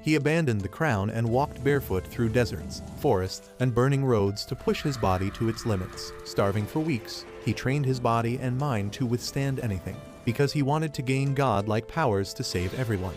He abandoned the crown and walked barefoot through deserts, forests, and burning roads to push his body to its limits. Starving for weeks, he trained his body and mind to withstand anything, because he wanted to gain god-like powers to save everyone.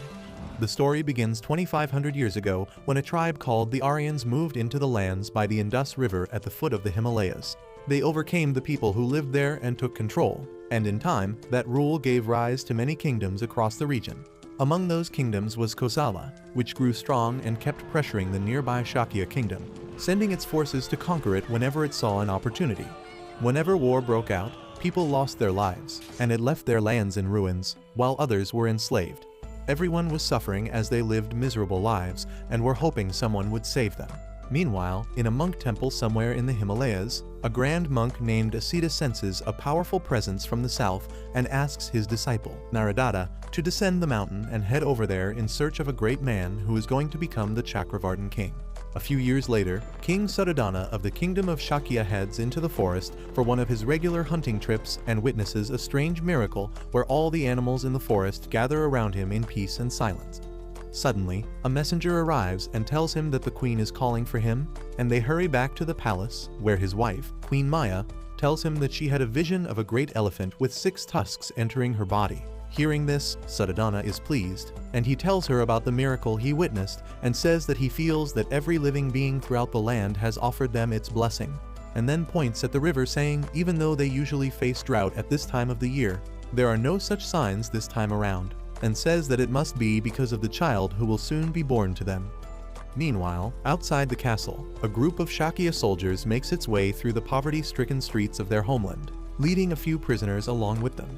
The story begins 2,500 years ago when a tribe called the Aryans moved into the lands by the Indus River at the foot of the Himalayas. They overcame the people who lived there and took control, and in time, that rule gave rise to many kingdoms across the region. Among those kingdoms was Kosala, which grew strong and kept pressuring the nearby Shakya kingdom, sending its forces to conquer it whenever it saw an opportunity. Whenever war broke out, people lost their lives, and it left their lands in ruins, while others were enslaved. Everyone was suffering as they lived miserable lives and were hoping someone would save them. Meanwhile, in a monk temple somewhere in the Himalayas, a grand monk named Asita senses a powerful presence from the south and asks his disciple, Naradatta, to descend the mountain and head over there in search of a great man who is going to become the Chakravartin king. A few years later, King Suddhodana of the kingdom of Shakya heads into the forest for one of his regular hunting trips and witnesses a strange miracle where all the animals in the forest gather around him in peace and silence. Suddenly, a messenger arrives and tells him that the queen is calling for him, and they hurry back to the palace, where his wife, Queen Maya, tells him that she had a vision of a great elephant with 6 tusks entering her body. Hearing this, Suddhodana is pleased, and he tells her about the miracle he witnessed and says that he feels that every living being throughout the land has offered them its blessing, and then points at the river saying even though they usually face drought at this time of the year, there are no such signs this time around, and says that it must be because of the child who will soon be born to them. Meanwhile, outside the castle, a group of Shakya soldiers makes its way through the poverty-stricken streets of their homeland, leading a few prisoners along with them.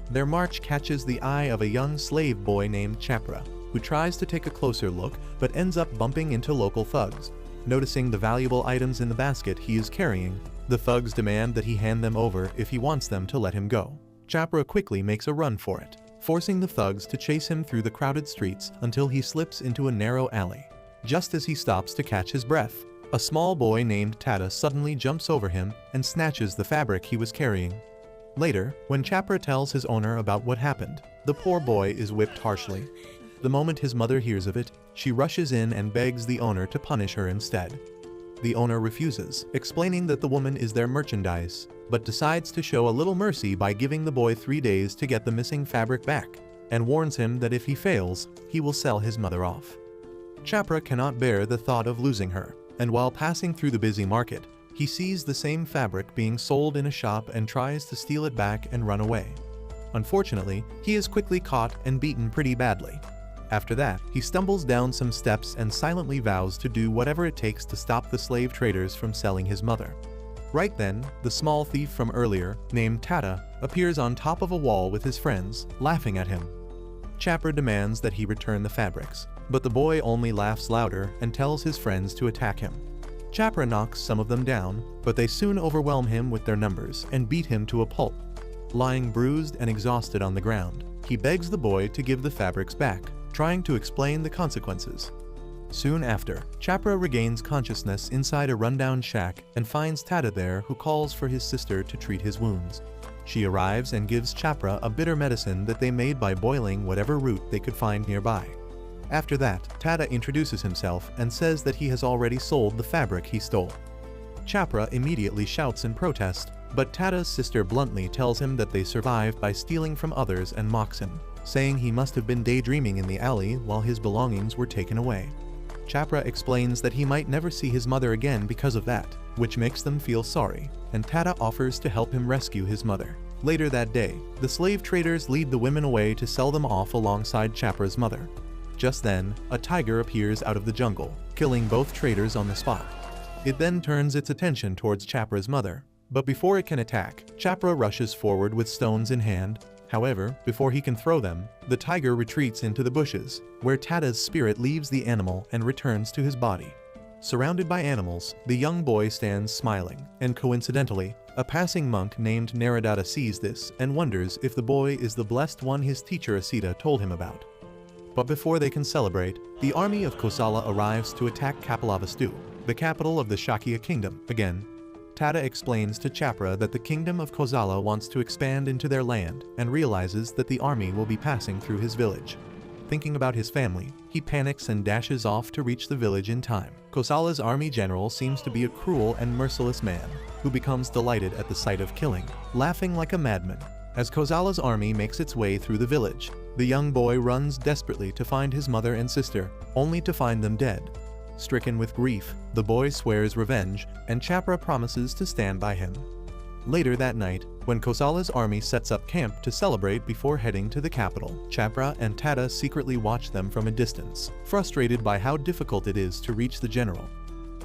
Their march catches the eye of a young slave boy named Chapra, who tries to take a closer look but ends up bumping into local thugs. Noticing the valuable items in the basket he is carrying, the thugs demand that he hand them over if he wants them to let him go. Chapra quickly makes a run for it, forcing the thugs to chase him through the crowded streets until he slips into a narrow alley. Just as he stops to catch his breath, a small boy named Tata suddenly jumps over him and snatches the fabric he was carrying. Later, when Chapra tells his owner about what happened, the poor boy is whipped harshly. The moment his mother hears of it, she rushes in and begs the owner to punish her instead. The owner refuses, explaining that the woman is their merchandise, but decides to show a little mercy by giving the boy 3 days to get the missing fabric back, and warns him that if he fails, he will sell his mother off. Chapra cannot bear the thought of losing her, and while passing through the busy market, he sees the same fabric being sold in a shop and tries to steal it back and run away. Unfortunately, he is quickly caught and beaten pretty badly. After that, he stumbles down some steps and silently vows to do whatever it takes to stop the slave traders from selling his mother. Right then, the small thief from earlier, named Tata, appears on top of a wall with his friends, laughing at him. Chapra demands that he return the fabrics, but the boy only laughs louder and tells his friends to attack him. Chapra knocks some of them down, but they soon overwhelm him with their numbers and beat him to a pulp. Lying bruised and exhausted on the ground, he begs the boy to give the fabrics back, trying to explain the consequences. Soon after, Chapra regains consciousness inside a rundown shack and finds Tata there, who calls for his sister to treat his wounds. She arrives and gives Chapra a bitter medicine that they made by boiling whatever root they could find nearby. After that, Tata introduces himself and says that he has already sold the fabric he stole. Chapra immediately shouts in protest, but Tata's sister bluntly tells him that they survived by stealing from others and mocks him, saying he must have been daydreaming in the alley while his belongings were taken away. Chapra explains that he might never see his mother again because of that, which makes them feel sorry, and Tata offers to help him rescue his mother. Later that day, the slave traders lead the women away to sell them off alongside Chapra's mother. Just then, a tiger appears out of the jungle, killing both traders on the spot. It then turns its attention towards Chapra's mother, but before it can attack, Chapra rushes forward with stones in hand. However, before he can throw them, the tiger retreats into the bushes, where Tata's spirit leaves the animal and returns to his body. Surrounded by animals, the young boy stands smiling, and coincidentally, a passing monk named Naradatta sees this and wonders if the boy is the blessed one his teacher Asita told him about. But before they can celebrate, the army of Kosala arrives to attack Kapilavastu, the capital of the Shakya kingdom. Again, Tata explains to Chapra that the kingdom of Kosala wants to expand into their land and realizes that the army will be passing through his village. thinking about his family, he panics and dashes off to reach the village in time. Kosala's army general seems to be a cruel and merciless man, who becomes delighted at the sight of killing, laughing like a madman. As Kosala's army makes its way through the village, the young boy runs desperately to find his mother and sister, only to find them dead. Stricken with grief, the boy swears revenge, and Chapra promises to stand by him. Later that night, when Kosala's army sets up camp to celebrate before heading to the capital, Chapra and Tata secretly watch them from a distance, frustrated by how difficult it is to reach the general.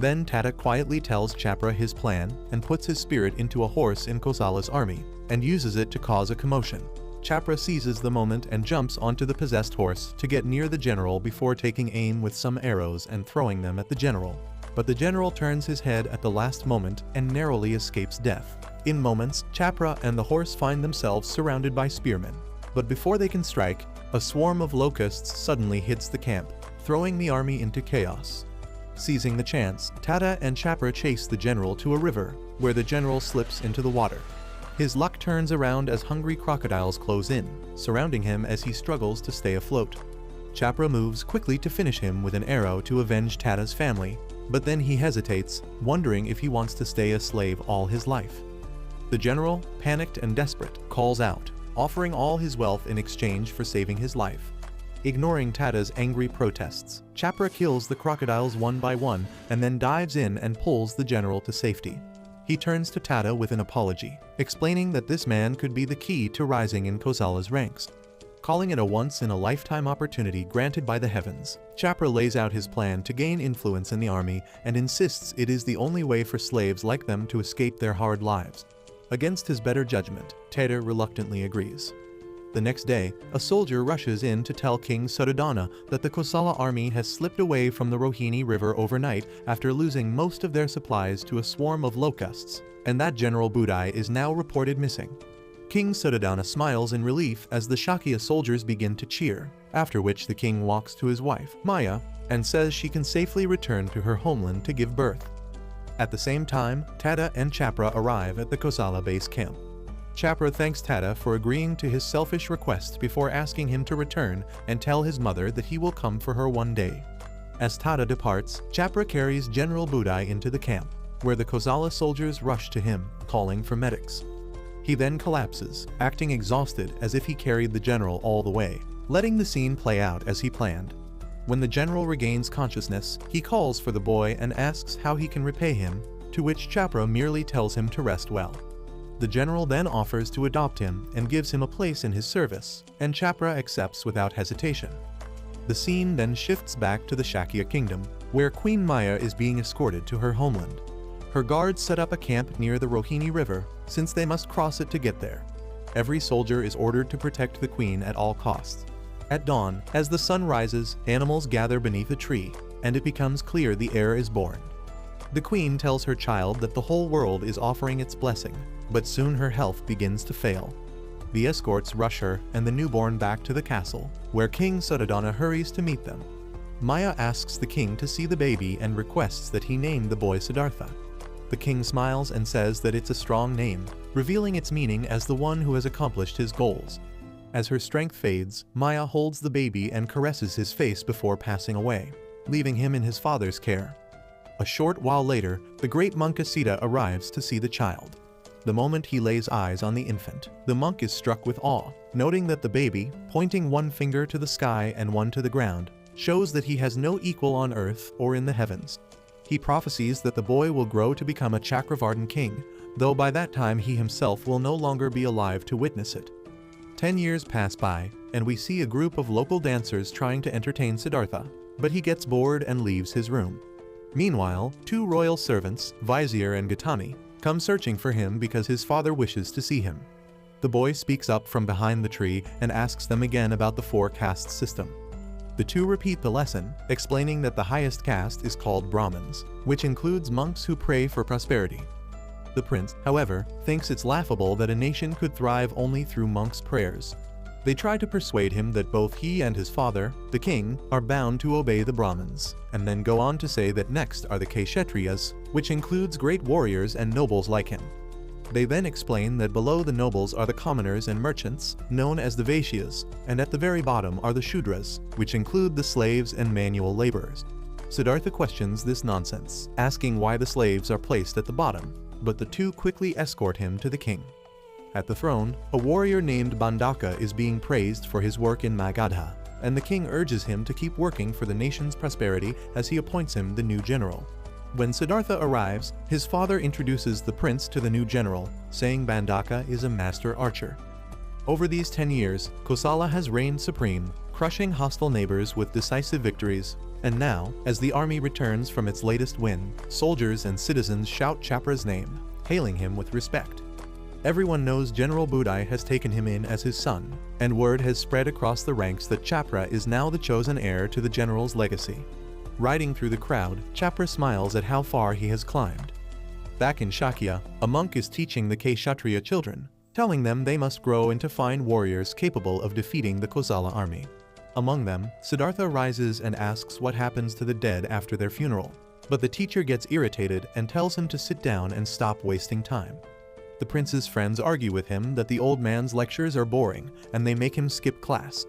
Then Tata quietly tells Chapra his plan and puts his spirit into a horse in Kosala's army, and uses it to cause a commotion. Chapra seizes the moment and jumps onto the possessed horse to get near the general before taking aim with some arrows and throwing them at the general. But the general turns his head at the last moment and narrowly escapes death. In moments, Chapra and the horse find themselves surrounded by spearmen. But before they can strike, a swarm of locusts suddenly hits the camp, throwing the army into chaos. Seizing the chance, Tata and Chapra chase the general to a river, where the general slips into the water. His luck turns around as hungry crocodiles close in, surrounding him as he struggles to stay afloat. Chapra moves quickly to finish him with an arrow to avenge Tata's family, but then he hesitates, wondering if he wants to stay a slave all his life. The general, panicked and desperate, calls out, offering all his wealth in exchange for saving his life. Ignoring Tata's angry protests, Chapra kills the crocodiles one by one and then dives in and pulls the general to safety. He turns to Tata with an apology, explaining that this man could be the key to rising in Kosala's ranks. Calling it a once-in-a-lifetime opportunity granted by the heavens, Chapra lays out his plan to gain influence in the army and insists it is the only way for slaves like them to escape their hard lives. Against his better judgment, Tata reluctantly agrees. The next day, a soldier rushes in to tell King Suddhodana that the Kosala army has slipped away from the Rohini River overnight after losing most of their supplies to a swarm of locusts, and that General Budai is now reported missing. King Suddhodana smiles in relief as the Shakya soldiers begin to cheer, after which the king walks to his wife, Maya, and says she can safely return to her homeland to give birth. At the same time, Tata and Chapra arrive at the Kosala base camp. Chapra thanks Tata for agreeing to his selfish request before asking him to return and tell his mother that he will come for her one day. As Tata departs, Chapra carries General Budai into the camp, where the Kosala soldiers rush to him, calling for medics. He then collapses, acting exhausted as if he carried the general all the way, letting the scene play out as he planned. When the general regains consciousness, he calls for the boy and asks how he can repay him, to which Chapra merely tells him to rest well. The general then offers to adopt him and gives him a place in his service, and Chapra accepts without hesitation. The scene then shifts back to the Shakya kingdom, where Queen Maya is being escorted to her homeland. Her guards set up a camp near the Rohini River, since they must cross it to get there. Every soldier is ordered to protect the queen at all costs. At dawn, as the sun rises, animals gather beneath a tree, and it becomes clear the heir is born. The queen tells her child that the whole world is offering its blessing, but soon her health begins to fail. The escorts rush her and the newborn back to the castle, where King Suddhodana hurries to meet them. Maya asks the king to see the baby and requests that he name the boy Siddhartha. The king smiles and says that it's a strong name, revealing its meaning as the one who has accomplished his goals. As her strength fades, Maya holds the baby and caresses his face before passing away, leaving him in his father's care. A short while later, the great monk Asita arrives to see the child. The moment he lays eyes on the infant, the monk is struck with awe, noting that the baby, pointing one finger to the sky and one to the ground, shows that he has no equal on earth or in the heavens. He prophesies that the boy will grow to become a Chakravartin king, though by that time he himself will no longer be alive to witness it. 10 years pass by, and we see a group of local dancers trying to entertain Siddhartha, but he gets bored and leaves his room. Meanwhile, two royal servants, Vizier and Gautami, come searching for him because his father wishes to see him. The boy speaks up from behind the tree and asks them again about the 4-caste system. The two repeat the lesson, explaining that the highest caste is called Brahmins, which includes monks who pray for prosperity. The prince, however, thinks it's laughable that a nation could thrive only through monks' prayers. They try to persuade him that both he and his father, the king, are bound to obey the Brahmins, and then go on to say that next are the Kshatriyas, which includes great warriors and nobles like him. They then explain that below the nobles are the commoners and merchants, known as the Vaishyas, and at the very bottom are the Shudras, which include the slaves and manual laborers. Siddhartha questions this nonsense, asking why the slaves are placed at the bottom, but the two quickly escort him to the king. At the throne, a warrior named Bandaka is being praised for his work in Magadha, and the king urges him to keep working for the nation's prosperity as he appoints him the new general. When Siddhartha arrives, his father introduces the prince to the new general, saying Bandaka is a master archer. Over these 10 years, Kosala has reigned supreme, crushing hostile neighbors with decisive victories, and now, as the army returns from its latest win, soldiers and citizens shout Chapra's name, hailing him with respect. Everyone knows General Budai has taken him in as his son, and word has spread across the ranks that Chapra is now the chosen heir to the general's legacy. Riding through the crowd, Chapra smiles at how far he has climbed. Back in Shakya, a monk is teaching the Kshatriya children, telling them they must grow into fine warriors capable of defeating the Kosala army. Among them, Siddhartha rises and asks what happens to the dead after their funeral, but the teacher gets irritated and tells him to sit down and stop wasting time. The prince's friends argue with him that the old man's lectures are boring, and they make him skip class.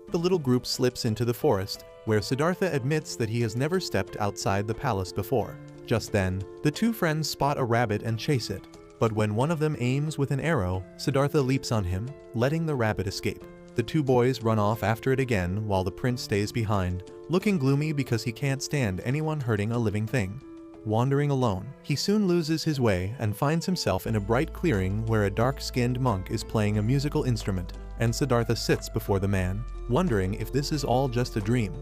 The little group slips into the forest, where Siddhartha admits that he has never stepped outside the palace before. Just then, the two friends spot a rabbit and chase it, but when one of them aims with an arrow, Siddhartha leaps on him, letting the rabbit escape. The two boys run off after it again while the prince stays behind, looking gloomy because he can't stand anyone hurting a living thing. Wandering alone, he soon loses his way and finds himself in a bright clearing where a dark-skinned monk is playing a musical instrument, and Siddhartha sits before the man, wondering if this is all just a dream.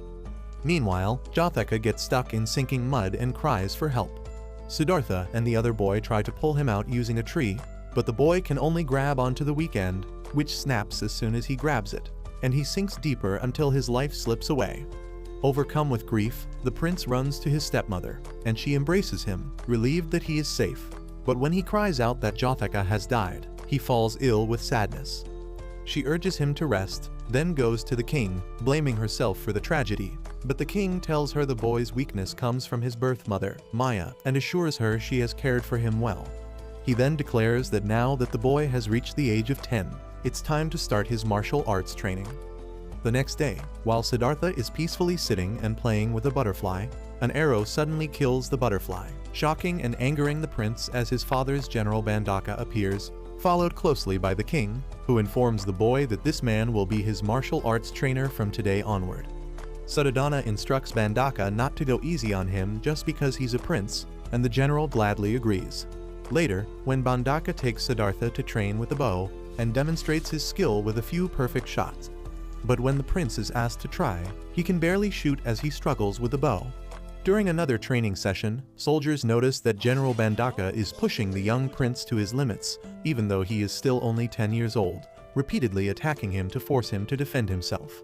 Meanwhile, Jathaka gets stuck in sinking mud and cries for help. Siddhartha and the other boy try to pull him out using a tree, but the boy can only grab onto the weak end, which snaps as soon as he grabs it, and he sinks deeper until his life slips away. Overcome with grief, the prince runs to his stepmother, and she embraces him, relieved that he is safe. But when he cries out that Jathaka has died, he falls ill with sadness. She urges him to rest, then goes to the king, blaming herself for the tragedy. But the king tells her the boy's weakness comes from his birth mother, Maya, and assures her she has cared for him well. He then declares that now that the boy has reached the age of 10, it's time to start his martial arts training. The next day, while Siddhartha is peacefully sitting and playing with a butterfly, an arrow suddenly kills the butterfly, shocking and angering the prince as his father's General Bandaka appears, followed closely by the king, who informs the boy that this man will be his martial arts trainer from today onward. Suddhodana instructs Bandaka not to go easy on him just because he's a prince, and the general gladly agrees. Later, when Bandaka takes Siddhartha to train with a bow, and demonstrates his skill with a few perfect shots. But when the prince is asked to try, he can barely shoot as he struggles with the bow. During another training session, soldiers notice that General Bandaka is pushing the young prince to his limits, even though he is still only 10 years old, repeatedly attacking him to force him to defend himself.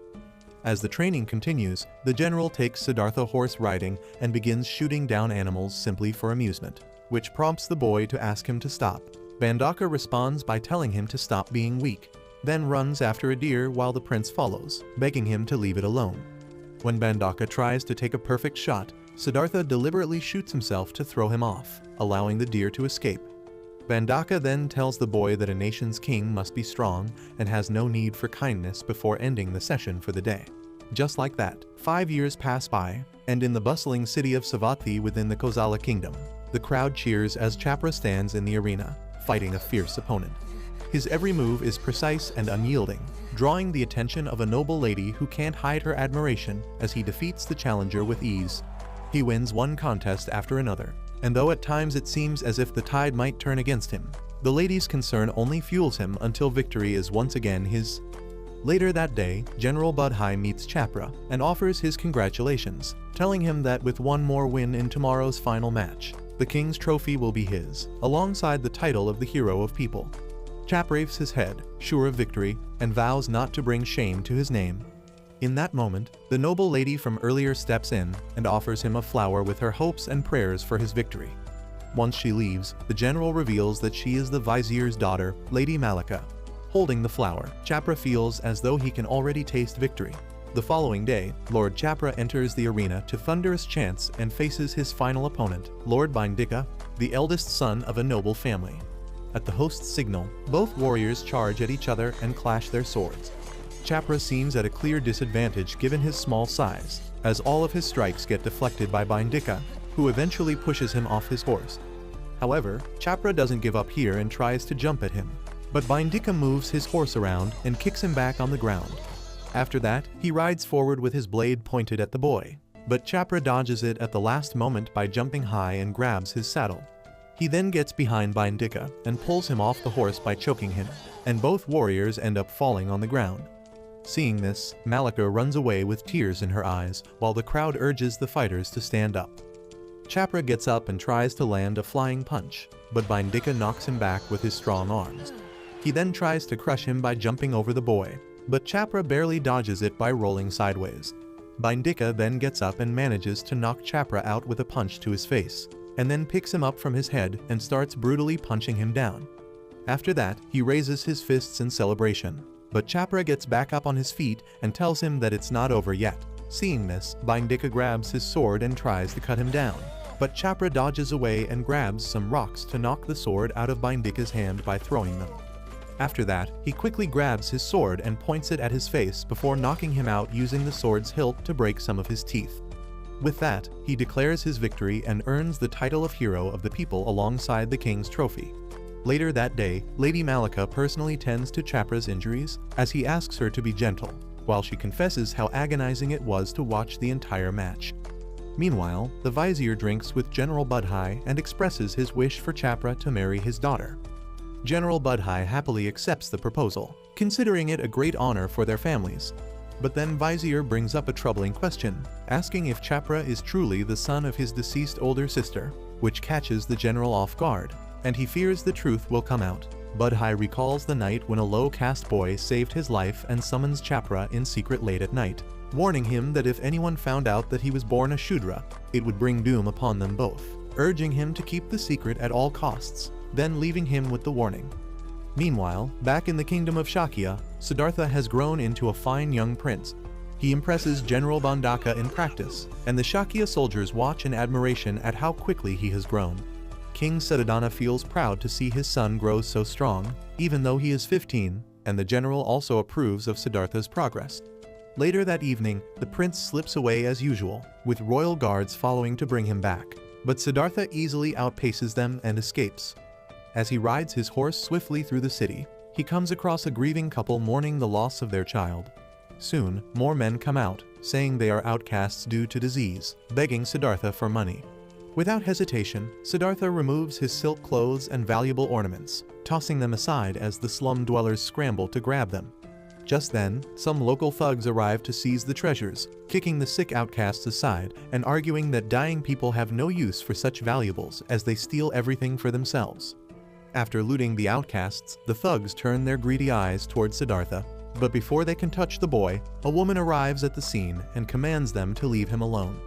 As the training continues, the general takes Siddhartha horse riding and begins shooting down animals simply for amusement, which prompts the boy to ask him to stop. Bandaka responds by telling him to stop being weak, then runs after a deer while the prince follows, begging him to leave it alone. When Bandaka tries to take a perfect shot, Siddhartha deliberately shoots himself to throw him off, allowing the deer to escape. Bandaka then tells the boy that a nation's king must be strong and has no need for kindness before ending the session for the day. Just like that, 5 years pass by, and in the bustling city of Savatthi within the Kosala kingdom, the crowd cheers as Chapra stands in the arena, fighting a fierce opponent. His every move is precise and unyielding, drawing the attention of a noble lady who can't hide her admiration as he defeats the challenger with ease. He wins one contest after another, and though at times it seems as if the tide might turn against him, the lady's concern only fuels him until victory is once again his. Later that day, General Budhai meets Chapra and offers his congratulations, telling him that with one more win in tomorrow's final match, the king's trophy will be his, alongside the title of the hero of people. Chap raves his head, sure of victory, and vows not to bring shame to his name. In that moment, the noble lady from earlier steps in and offers him a flower with her hopes and prayers for his victory. Once she leaves, the general reveals that she is the vizier's daughter, Lady Malika. Holding the flower, Chapra feels as though he can already taste victory. The following day, Lord Chapra enters the arena to thunderous chants and faces his final opponent, Lord Bindika, the eldest son of a noble family. At the host's signal, both warriors charge at each other and clash their swords. Chapra seems at a clear disadvantage given his small size, as all of his strikes get deflected by Bindika, who eventually pushes him off his horse. However, Chapra doesn't give up here and tries to jump at him, but Bindika moves his horse around and kicks him back on the ground. After that, he rides forward with his blade pointed at the boy, but Chapra dodges it at the last moment by jumping high and grabs his saddle. He then gets behind Bindika and pulls him off the horse by choking him, and both warriors end up falling on the ground. Seeing this, Malika runs away with tears in her eyes while the crowd urges the fighters to stand up. Chapra gets up and tries to land a flying punch, but Bindika knocks him back with his strong arms. He then tries to crush him by jumping over the boy, but Chapra barely dodges it by rolling sideways. Bindika then gets up and manages to knock Chapra out with a punch to his face, and then picks him up from his head and starts brutally punching him down. After that, he raises his fists in celebration, but Chapra gets back up on his feet and tells him that it's not over yet. Seeing this, Bindika grabs his sword and tries to cut him down, but Chapra dodges away and grabs some rocks to knock the sword out of Bindika's hand by throwing them. After that, he quickly grabs his sword and points it at his face before knocking him out using the sword's hilt to break some of his teeth. With that, he declares his victory and earns the title of Hero of the People alongside the King's trophy. Later that day, Lady Malika personally tends to Chapra's injuries as he asks her to be gentle, while she confesses how agonizing it was to watch the entire match. Meanwhile, the Vizier drinks with General Budhai and expresses his wish for Chapra to marry his daughter. General Budhai happily accepts the proposal, considering it a great honor for their families. But then Vizier brings up a troubling question, asking if Chapra is truly the son of his deceased older sister, which catches the general off guard, and he fears the truth will come out. Budhai recalls the night when a low-caste boy saved his life and summons Chapra in secret late at night, warning him that if anyone found out that he was born a Shudra, it would bring doom upon them both, urging him to keep the secret at all costs, then leaving him with the warning. Meanwhile, back in the kingdom of Shakya, Siddhartha has grown into a fine young prince. He impresses General Bandaka in practice, and the Shakya soldiers watch in admiration at how quickly he has grown. King Siddhadana feels proud to see his son grow so strong, even though he is 15, and the general also approves of Siddhartha's progress. Later that evening, the prince slips away as usual, with royal guards following to bring him back, but Siddhartha easily outpaces them and escapes. As he rides his horse swiftly through the city, he comes across a grieving couple mourning the loss of their child. Soon, more men come out, saying they are outcasts due to disease, begging Siddhartha for money. Without hesitation, Siddhartha removes his silk clothes and valuable ornaments, tossing them aside as the slum dwellers scramble to grab them. Just then, some local thugs arrive to seize the treasures, kicking the sick outcasts aside and arguing that dying people have no use for such valuables as they steal everything for themselves. After looting the outcasts, the thugs turn their greedy eyes towards Siddhartha, but before they can touch the boy, a woman arrives at the scene and commands them to leave him alone.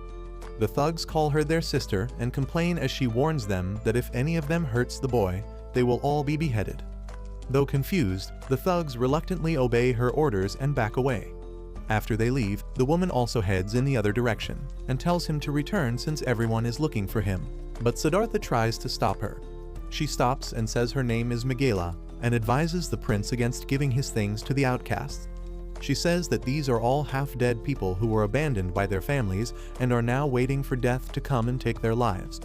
The thugs call her their sister and complain as she warns them that if any of them hurts the boy, they will all be beheaded. Though confused, the thugs reluctantly obey her orders and back away. After they leave, the woman also heads in the other direction and tells him to return since everyone is looking for him, but Siddhartha tries to stop her. She stops and says her name is Megala and advises the prince against giving his things to the outcasts. She says that these are all half-dead people who were abandoned by their families and are now waiting for death to come and take their lives.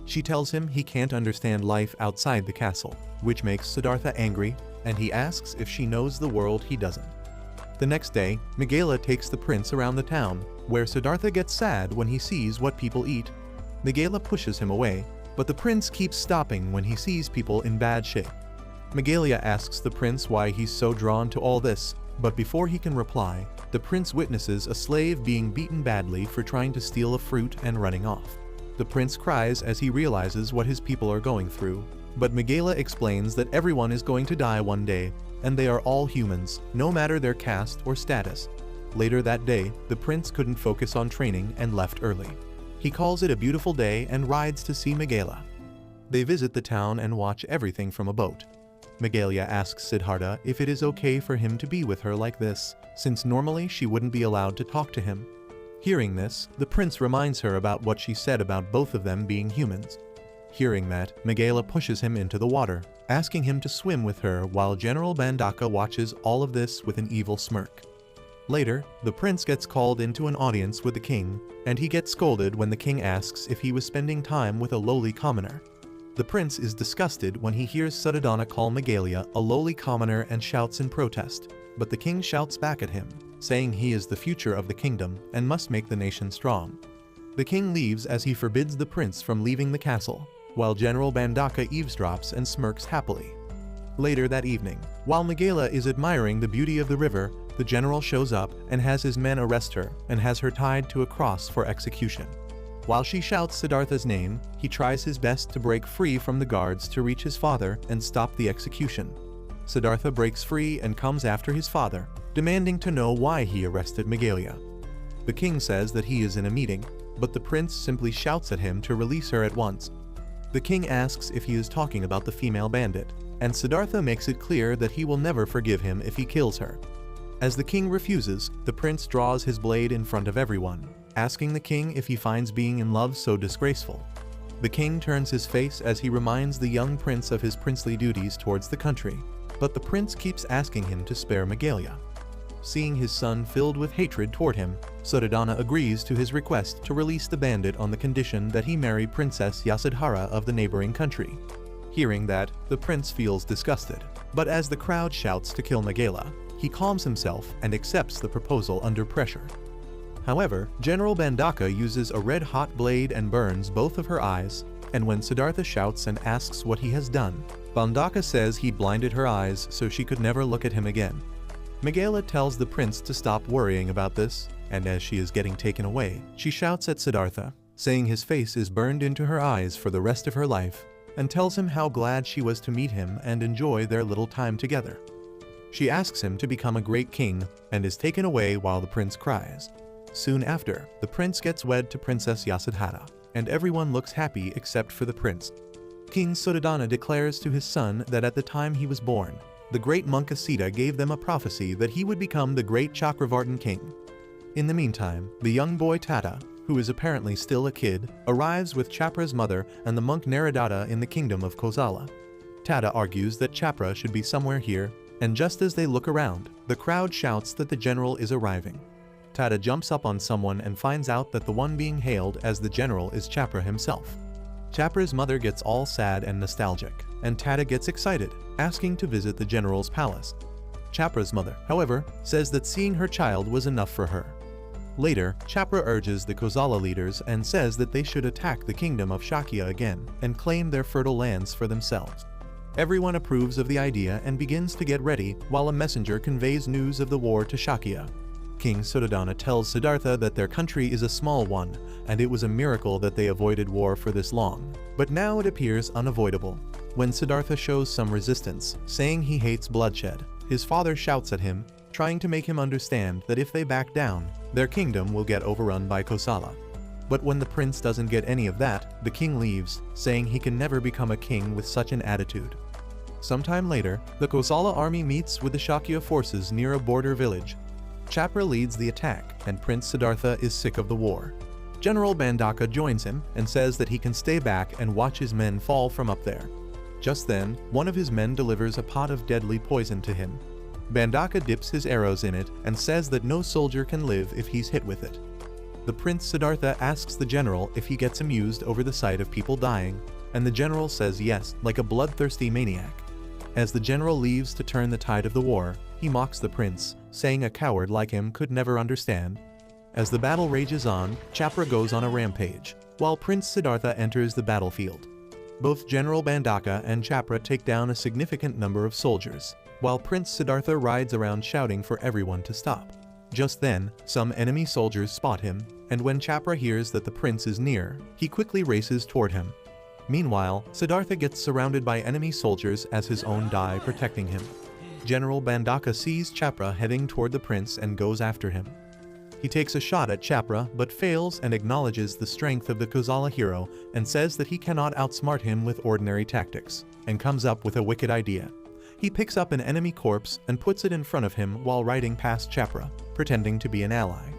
She tells him he can't understand life outside the castle, which makes Siddhartha angry, and he asks if she knows the world he doesn't. The next day, Megala takes the prince around the town, where Siddhartha gets sad when he sees what people eat. Megala pushes him away, but the prince keeps stopping when he sees people in bad shape. Megala asks the prince why he's so drawn to all this, but before he can reply, the prince witnesses a slave being beaten badly for trying to steal a fruit and running off. The prince cries as he realizes what his people are going through, but Megala explains that everyone is going to die one day, and they are all humans, no matter their caste or status. Later that day, the prince couldn't focus on training and left early. He calls it a beautiful day and rides to see Megala. They visit the town and watch everything from a boat. Megala asks Siddhartha if it is okay for him to be with her like this, since normally she wouldn't be allowed to talk to him. Hearing this, the prince reminds her about what she said about both of them being humans. Hearing that, Megala pushes him into the water, asking him to swim with her while General Bandaka watches all of this with an evil smirk. Later, the prince gets called into an audience with the king, and he gets scolded when the king asks if he was spending time with a lowly commoner. The prince is disgusted when he hears Suddhodana call Megala a lowly commoner and shouts in protest, but the king shouts back at him, saying he is the future of the kingdom and must make the nation strong. The king leaves as he forbids the prince from leaving the castle, while General Bandaka eavesdrops and smirks happily. Later that evening, while Megala is admiring the beauty of the river, the general shows up and has his men arrest her and has her tied to a cross for execution. While she shouts Siddhartha's name, he tries his best to break free from the guards to reach his father and stop the execution. Siddhartha breaks free and comes after his father, demanding to know why he arrested Megala. The king says that he is in a meeting, but the prince simply shouts at him to release her at once. The king asks if he is talking about the female bandit, and Siddhartha makes it clear that he will never forgive him if he kills her. As the king refuses, the prince draws his blade in front of everyone, asking the king if he finds being in love so disgraceful. The king turns his face as he reminds the young prince of his princely duties towards the country, but the prince keeps asking him to spare Megala. Seeing his son filled with hatred toward him, Suddhodana agrees to his request to release the bandit on the condition that he marry Princess Yasudhara of the neighboring country. Hearing that, the prince feels disgusted, but as the crowd shouts to kill Megala, he calms himself and accepts the proposal under pressure. However, General Bandaka uses a red-hot blade and burns both of her eyes, and when Siddhartha shouts and asks what he has done, Bandaka says he blinded her eyes so she could never look at him again. Megala tells the prince to stop worrying about this, and as she is getting taken away, she shouts at Siddhartha, saying his face is burned into her eyes for the rest of her life, and tells him how glad she was to meet him and enjoy their little time together. She asks him to become a great king, and is taken away while the prince cries. Soon after, the prince gets wed to Princess Yasudhara, and everyone looks happy except for the prince. King Suddhodana declares to his son that at the time he was born, the great monk Asita gave them a prophecy that he would become the great Chakravartin king. In the meantime, the young boy Tata, who is apparently still a kid, arrives with Chapra's mother and the monk Naradatta in the kingdom of Kosala. Tata argues that Chapra should be somewhere here, and just as they look around, the crowd shouts that the general is arriving. Tata jumps up on someone and finds out that the one being hailed as the general is Chapra himself. Chapra's mother gets all sad and nostalgic, and Tata gets excited, asking to visit the general's palace. Chapra's mother, however, says that seeing her child was enough for her. Later, Chapra urges the Kosala leaders and says that they should attack the kingdom of Shakya again and claim their fertile lands for themselves. Everyone approves of the idea and begins to get ready while a messenger conveys news of the war to Shakya. King Suddhodana tells Siddhartha that their country is a small one, and it was a miracle that they avoided war for this long. But now it appears unavoidable. When Siddhartha shows some resistance, saying he hates bloodshed, his father shouts at him, trying to make him understand that if they back down, their kingdom will get overrun by Kosala. But when the prince doesn't get any of that, the king leaves, saying he can never become a king with such an attitude. Sometime later, the Kosala army meets with the Shakya forces near a border village. Chapra leads the attack, and Prince Siddhartha is sick of the war. General Bandaka joins him and says that he can stay back and watch his men fall from up there. Just then, one of his men delivers a pot of deadly poison to him. Bandaka dips his arrows in it and says that no soldier can live if he's hit with it. The Prince Siddhartha asks the general if he gets amused over the sight of people dying, and the general says yes, like a bloodthirsty maniac. As the general leaves to turn the tide of the war, he mocks the prince, saying a coward like him could never understand. As the battle rages on, Chapra goes on a rampage, while Prince Siddhartha enters the battlefield. Both General Bandaka and Chapra take down a significant number of soldiers, while Prince Siddhartha rides around shouting for everyone to stop. Just then, some enemy soldiers spot him, and when Chapra hears that the prince is near, he quickly races toward him. Meanwhile, Siddhartha gets surrounded by enemy soldiers as his own die protecting him. General Bandaka sees Chapra heading toward the prince and goes after him. He takes a shot at Chapra but fails and acknowledges the strength of the Kosala hero and says that he cannot outsmart him with ordinary tactics, and comes up with a wicked idea. He picks up an enemy corpse and puts it in front of him while riding past Chapra, pretending to be an ally.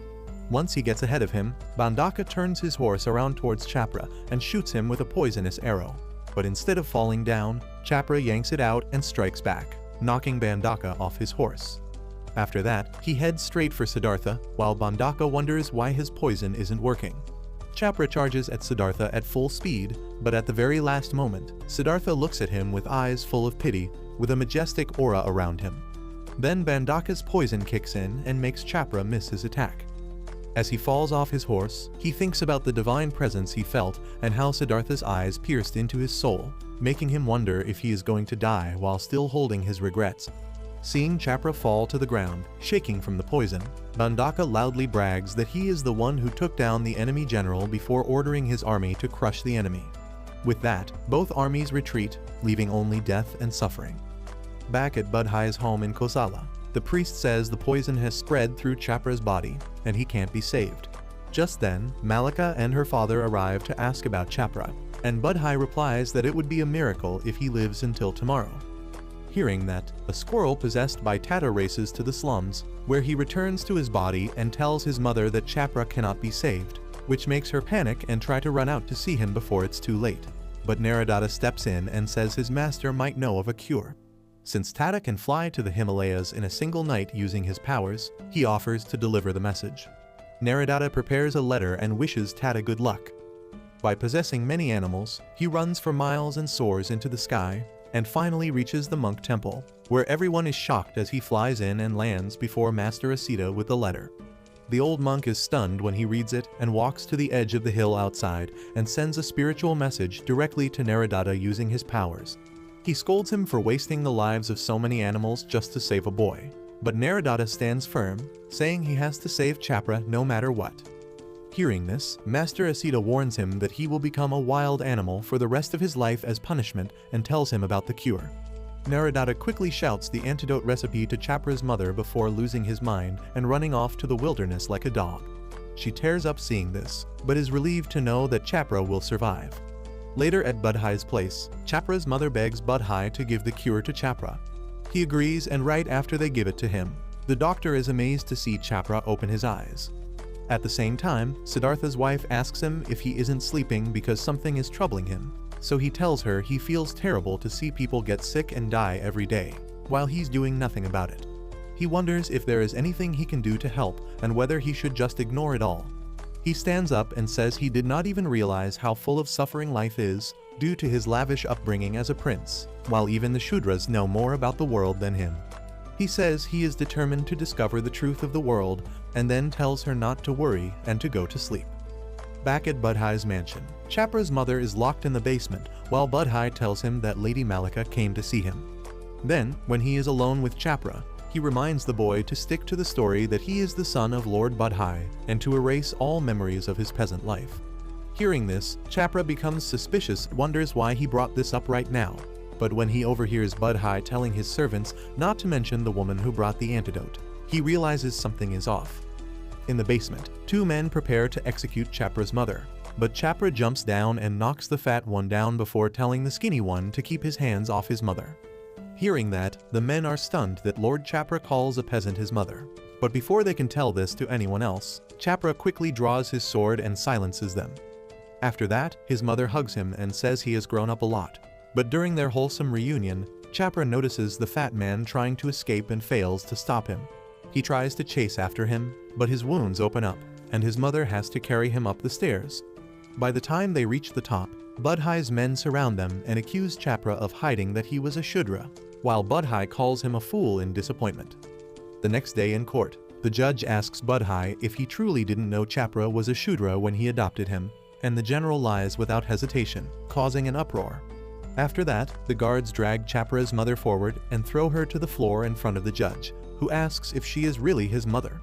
Once he gets ahead of him, Bandaka turns his horse around towards Chapra and shoots him with a poisonous arrow. but instead of falling down, Chapra yanks it out and strikes back, knocking Bandaka off his horse. After that, he heads straight for Siddhartha, while Bandaka wonders why his poison isn't working. Chapra charges at Siddhartha at full speed, but at the very last moment, Siddhartha looks at him with eyes full of pity, with a majestic aura around him. Then Bandaka's poison kicks in and makes Chapra miss his attack. As he falls off his horse, he thinks about the divine presence he felt and how Siddhartha's eyes pierced into his soul, making him wonder if he is going to die while still holding his regrets. Seeing Chapra fall to the ground, shaking from the poison, Bandaka loudly brags that he is the one who took down the enemy general before ordering his army to crush the enemy. With that, both armies retreat, leaving only death and suffering. Back at Budhai's home in Kosala, the priest says the poison has spread through Chapra's body, and he can't be saved. Just then, Malika and her father arrive to ask about Chapra, and Budhai replies that it would be a miracle if he lives until tomorrow. Hearing that, a squirrel possessed by Tata races to the slums, where he returns to his body and tells his mother that Chapra cannot be saved, which makes her panic and try to run out to see him before it's too late. But Naradata steps in and says his master might know of a cure. Since Tata can fly to the Himalayas in a single night using his powers, he offers to deliver the message. Naradata prepares a letter and wishes Tata good luck. By possessing many animals, he runs for miles and soars into the sky, and finally reaches the monk temple, where everyone is shocked as he flies in and lands before Master Asita with the letter. The old monk is stunned when he reads it and walks to the edge of the hill outside and sends a spiritual message directly to Naradata using his powers. He scolds him for wasting the lives of so many animals just to save a boy, but Naradata stands firm, saying he has to save Chapra no matter what. Hearing this, Master Asita warns him that he will become a wild animal for the rest of his life as punishment and tells him about the cure. Naradata quickly shouts the antidote recipe to Chapra's mother before losing his mind and running off to the wilderness like a dog. She tears up seeing this, but is relieved to know that Chapra will survive. Later at Budhai's place, Chapra's mother begs Budhai to give the cure to Chapra. He agrees, and right after they give it to him, the doctor is amazed to see Chapra open his eyes. At the same time, Siddhartha's wife asks him if he isn't sleeping because something is troubling him, so he tells her he feels terrible to see people get sick and die every day, while he's doing nothing about it. He wonders if there is anything he can do to help and whether he should just ignore it all. He stands up and says he did not even realize how full of suffering life is, due to his lavish upbringing as a prince, while even the Shudras know more about the world than him. He says he is determined to discover the truth of the world, and then tells her not to worry and to go to sleep. Back at Budhai's mansion, Chapra's mother is locked in the basement, while Budhai tells him that Lady Malika came to see him. Then, when he is alone with Chapra, he reminds the boy to stick to the story that he is the son of Lord Budhai and to erase all memories of his peasant life. Hearing this, Chapra becomes suspicious and wonders why he brought this up right now, but when he overhears Budhai telling his servants not to mention the woman who brought the antidote, he realizes something is off. In the basement, two men prepare to execute Chapra's mother, but Chapra jumps down and knocks the fat one down before telling the skinny one to keep his hands off his mother. Hearing that, the men are stunned that Lord Chapra calls a peasant his mother. But before they can tell this to anyone else, Chapra quickly draws his sword and silences them. After that, his mother hugs him and says he has grown up a lot. But during their wholesome reunion, Chapra notices the fat man trying to escape and fails to stop him. He tries to chase after him, but his wounds open up, and his mother has to carry him up the stairs. By the time they reach the top, Budhai's men surround them and accuse Chapra of hiding that he was a Shudra, while Budhai calls him a fool in disappointment. The next day in court, the judge asks Budhai if he truly didn't know Chapra was a Shudra when he adopted him, and the general lies without hesitation, causing an uproar. After that, the guards drag Chapra's mother forward and throw her to the floor in front of the judge, who asks if she is really his mother.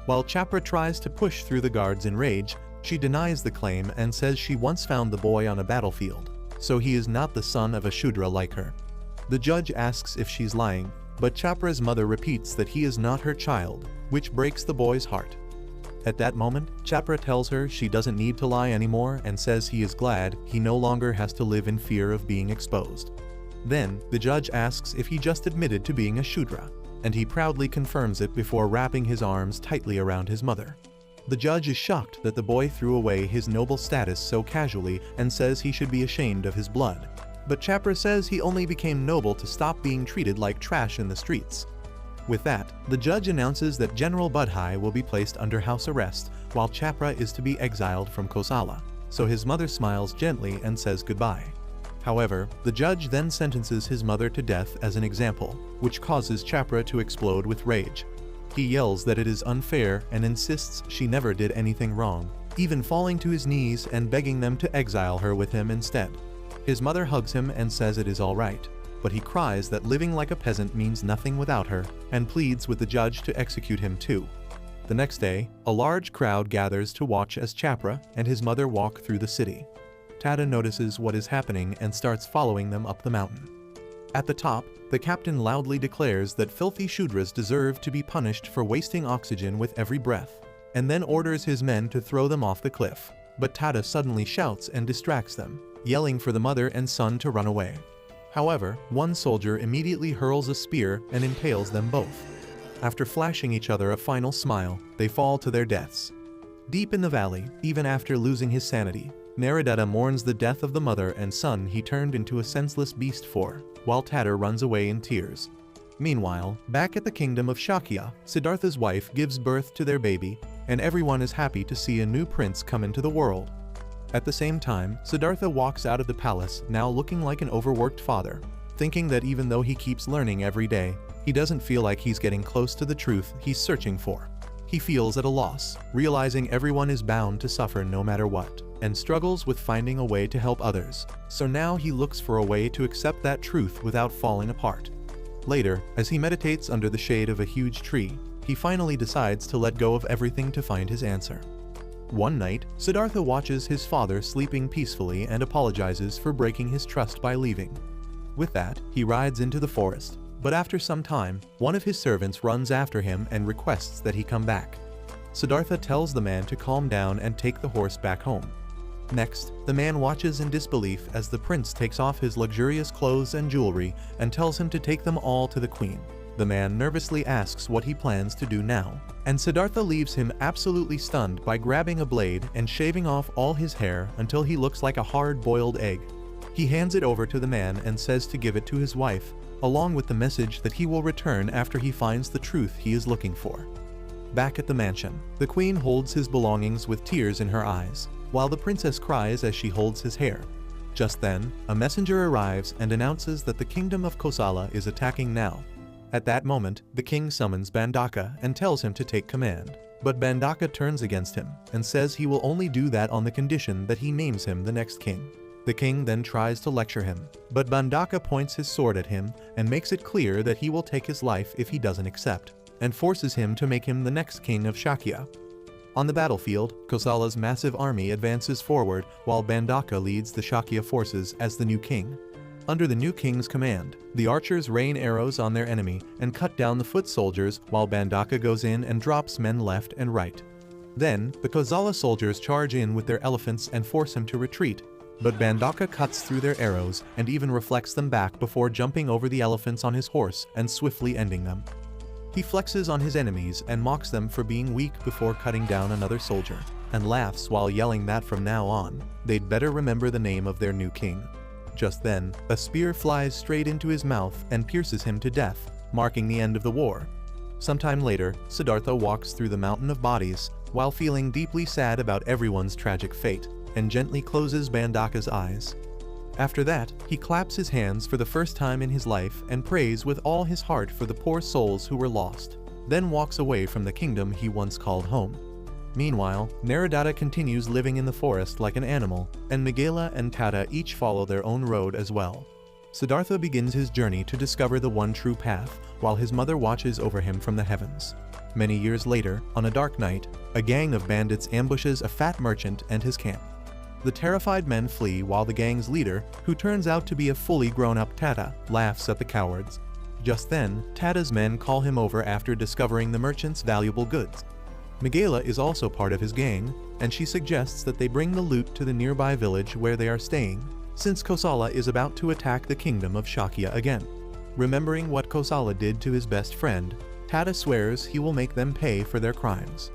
While Chapra tries to push through the guards in rage, she denies the claim and says she once found the boy on a battlefield, so he is not the son of a Shudra like her. The judge asks if she's lying, but Chapra's mother repeats that he is not her child, which breaks the boy's heart. At that moment, Chapra tells her she doesn't need to lie anymore and says he is glad he no longer has to live in fear of being exposed. Then, the judge asks if he just admitted to being a Shudra, and he proudly confirms it before wrapping his arms tightly around his mother. The judge is shocked that the boy threw away his noble status so casually and says he should be ashamed of his blood. but Chapra says he only became noble to stop being treated like trash in the streets. With that, the judge announces that General Budhai will be placed under house arrest, while Chapra is to be exiled from Kosala, so his mother smiles gently and says goodbye. However, the judge then sentences his mother to death as an example, which causes Chapra to explode with rage. He yells that it is unfair and insists she never did anything wrong, even falling to his knees and begging them to exile her with him instead. His mother hugs him and says it is all right, but he cries that living like a peasant means nothing without her, and pleads with the judge to execute him too. The next day, a large crowd gathers to watch as Chapra and his mother walk through the city. Tada notices what is happening and starts following them up the mountain. At the top, the captain loudly declares that filthy Shudras deserve to be punished for wasting oxygen with every breath, and then orders his men to throw them off the cliff. But Tada suddenly shouts and distracts them, yelling for the mother and son to run away. However, one soldier immediately hurls a spear and impales them both. After flashing each other a final smile, they fall to their deaths. Deep in the valley, even after losing his sanity, Naradetta mourns the death of the mother and son he turned into a senseless beast for, while Tada runs away in tears. Meanwhile, back at the kingdom of Shakya, Siddhartha's wife gives birth to their baby, and everyone is happy to see a new prince come into the world. At the same time, Siddhartha walks out of the palace, now looking like an overworked father, thinking that even though he keeps learning every day, he doesn't feel like he's getting close to the truth he's searching for. He feels at a loss, realizing everyone is bound to suffer no matter what, and struggles with finding a way to help others, so now he looks for a way to accept that truth without falling apart. Later, as he meditates under the shade of a huge tree, he finally decides to let go of everything to find his answer. One night, Siddhartha watches his father sleeping peacefully and apologizes for breaking his trust by leaving. With that, he rides into the forest, but after some time, one of his servants runs after him and requests that he come back. Siddhartha tells the man to calm down and take the horse back home. Next, the man watches in disbelief as the prince takes off his luxurious clothes and jewelry and tells him to take them all to the queen. The man nervously asks what he plans to do now, and Siddhartha leaves him absolutely stunned by grabbing a blade and shaving off all his hair until he looks like a hard-boiled egg. He hands it over to the man and says to give it to his wife, along with the message that he will return after he finds the truth he is looking for. Back at the mansion, the queen holds his belongings with tears in her eyes, while the princess cries as she holds his hair. Just then, a messenger arrives and announces that the kingdom of Kosala is attacking now. At that moment, the king summons Bandaka and tells him to take command, but Bandaka turns against him and says he will only do that on the condition that he names him the next king. The king then tries to lecture him, but Bandaka points his sword at him and makes it clear that he will take his life if he doesn't accept, and forces him to make him the next king of Shakya. On the battlefield, Kosala's massive army advances forward while Bandaka leads the Shakya forces as the new king. Under the new king's command, the archers rain arrows on their enemy and cut down the foot soldiers while Bandaka goes in and drops men left and right. Then, the Kosala soldiers charge in with their elephants and force him to retreat, but Bandaka cuts through their arrows and even reflects them back before jumping over the elephants on his horse and swiftly ending them. He flexes on his enemies and mocks them for being weak before cutting down another soldier, and laughs while yelling that from now on, they'd better remember the name of their new king. Just then, a spear flies straight into his mouth and pierces him to death, marking the end of the war. Sometime later, Siddhartha walks through the mountain of bodies while feeling deeply sad about everyone's tragic fate, and gently closes Bandaka's eyes. After that, he claps his hands for the first time in his life and prays with all his heart for the poor souls who were lost, then walks away from the kingdom he once called home. Meanwhile, Naradetta continues living in the forest like an animal, and Migela and Tada each follow their own road as well. Siddhartha begins his journey to discover the one true path, while his mother watches over him from the heavens. Many years later, on a dark night, a gang of bandits ambushes a fat merchant and his camp. The terrified men flee while the gang's leader, who turns out to be a fully grown-up Tada, laughs at the cowards. Just then, Tada's men call him over after discovering the merchant's valuable goods. Migela is also part of his gang, and she suggests that they bring the loot to the nearby village where they are staying, since Kosala is about to attack the kingdom of Shakya again. Remembering what Kosala did to his best friend, Tada swears he will make them pay for their crimes.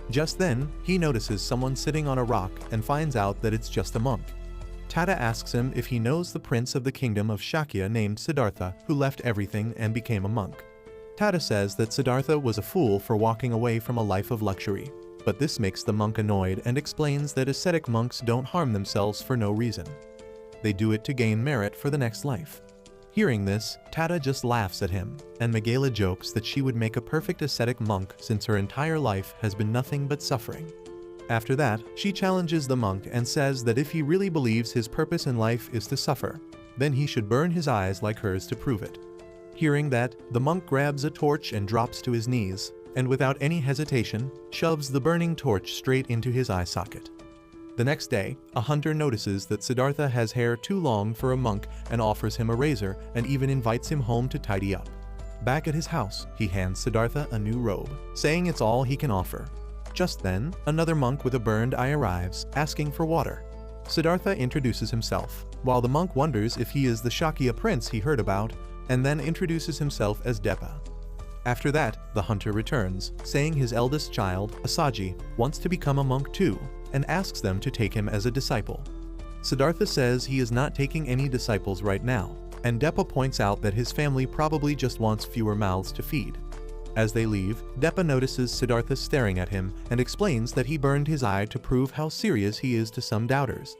Just then, he notices someone sitting on a rock and finds out that it's just a monk. Tada asks him if he knows the prince of the kingdom of Shakya named Siddhartha, who left everything and became a monk. Tada says that Siddhartha was a fool for walking away from a life of luxury, but this makes the monk annoyed and explains that ascetic monks don't harm themselves for no reason. They do it to gain merit for the next life. Hearing this, Tada just laughs at him, and Megala jokes that she would make a perfect ascetic monk since her entire life has been nothing but suffering. After that, she challenges the monk and says that if he really believes his purpose in life is to suffer, then he should burn his eyes like hers to prove it. Hearing that, the monk grabs a torch and drops to his knees, and without any hesitation, shoves the burning torch straight into his eye socket. The next day, a hunter notices that Siddhartha has hair too long for a monk and offers him a razor and even invites him home to tidy up. Back at his house, he hands Siddhartha a new robe, saying it's all he can offer. Just then, another monk with a burned eye arrives, asking for water. Siddhartha introduces himself, while the monk wonders if he is the Shakya prince he heard about, and then introduces himself as Depa. After that, the hunter returns, saying his eldest child, Asaji, wants to become a monk too, and asks them to take him as a disciple. Siddhartha says he is not taking any disciples right now, and Depa points out that his family probably just wants fewer mouths to feed. As they leave, Depa notices Siddhartha staring at him and explains that he burned his eye to prove how serious he is to some doubters.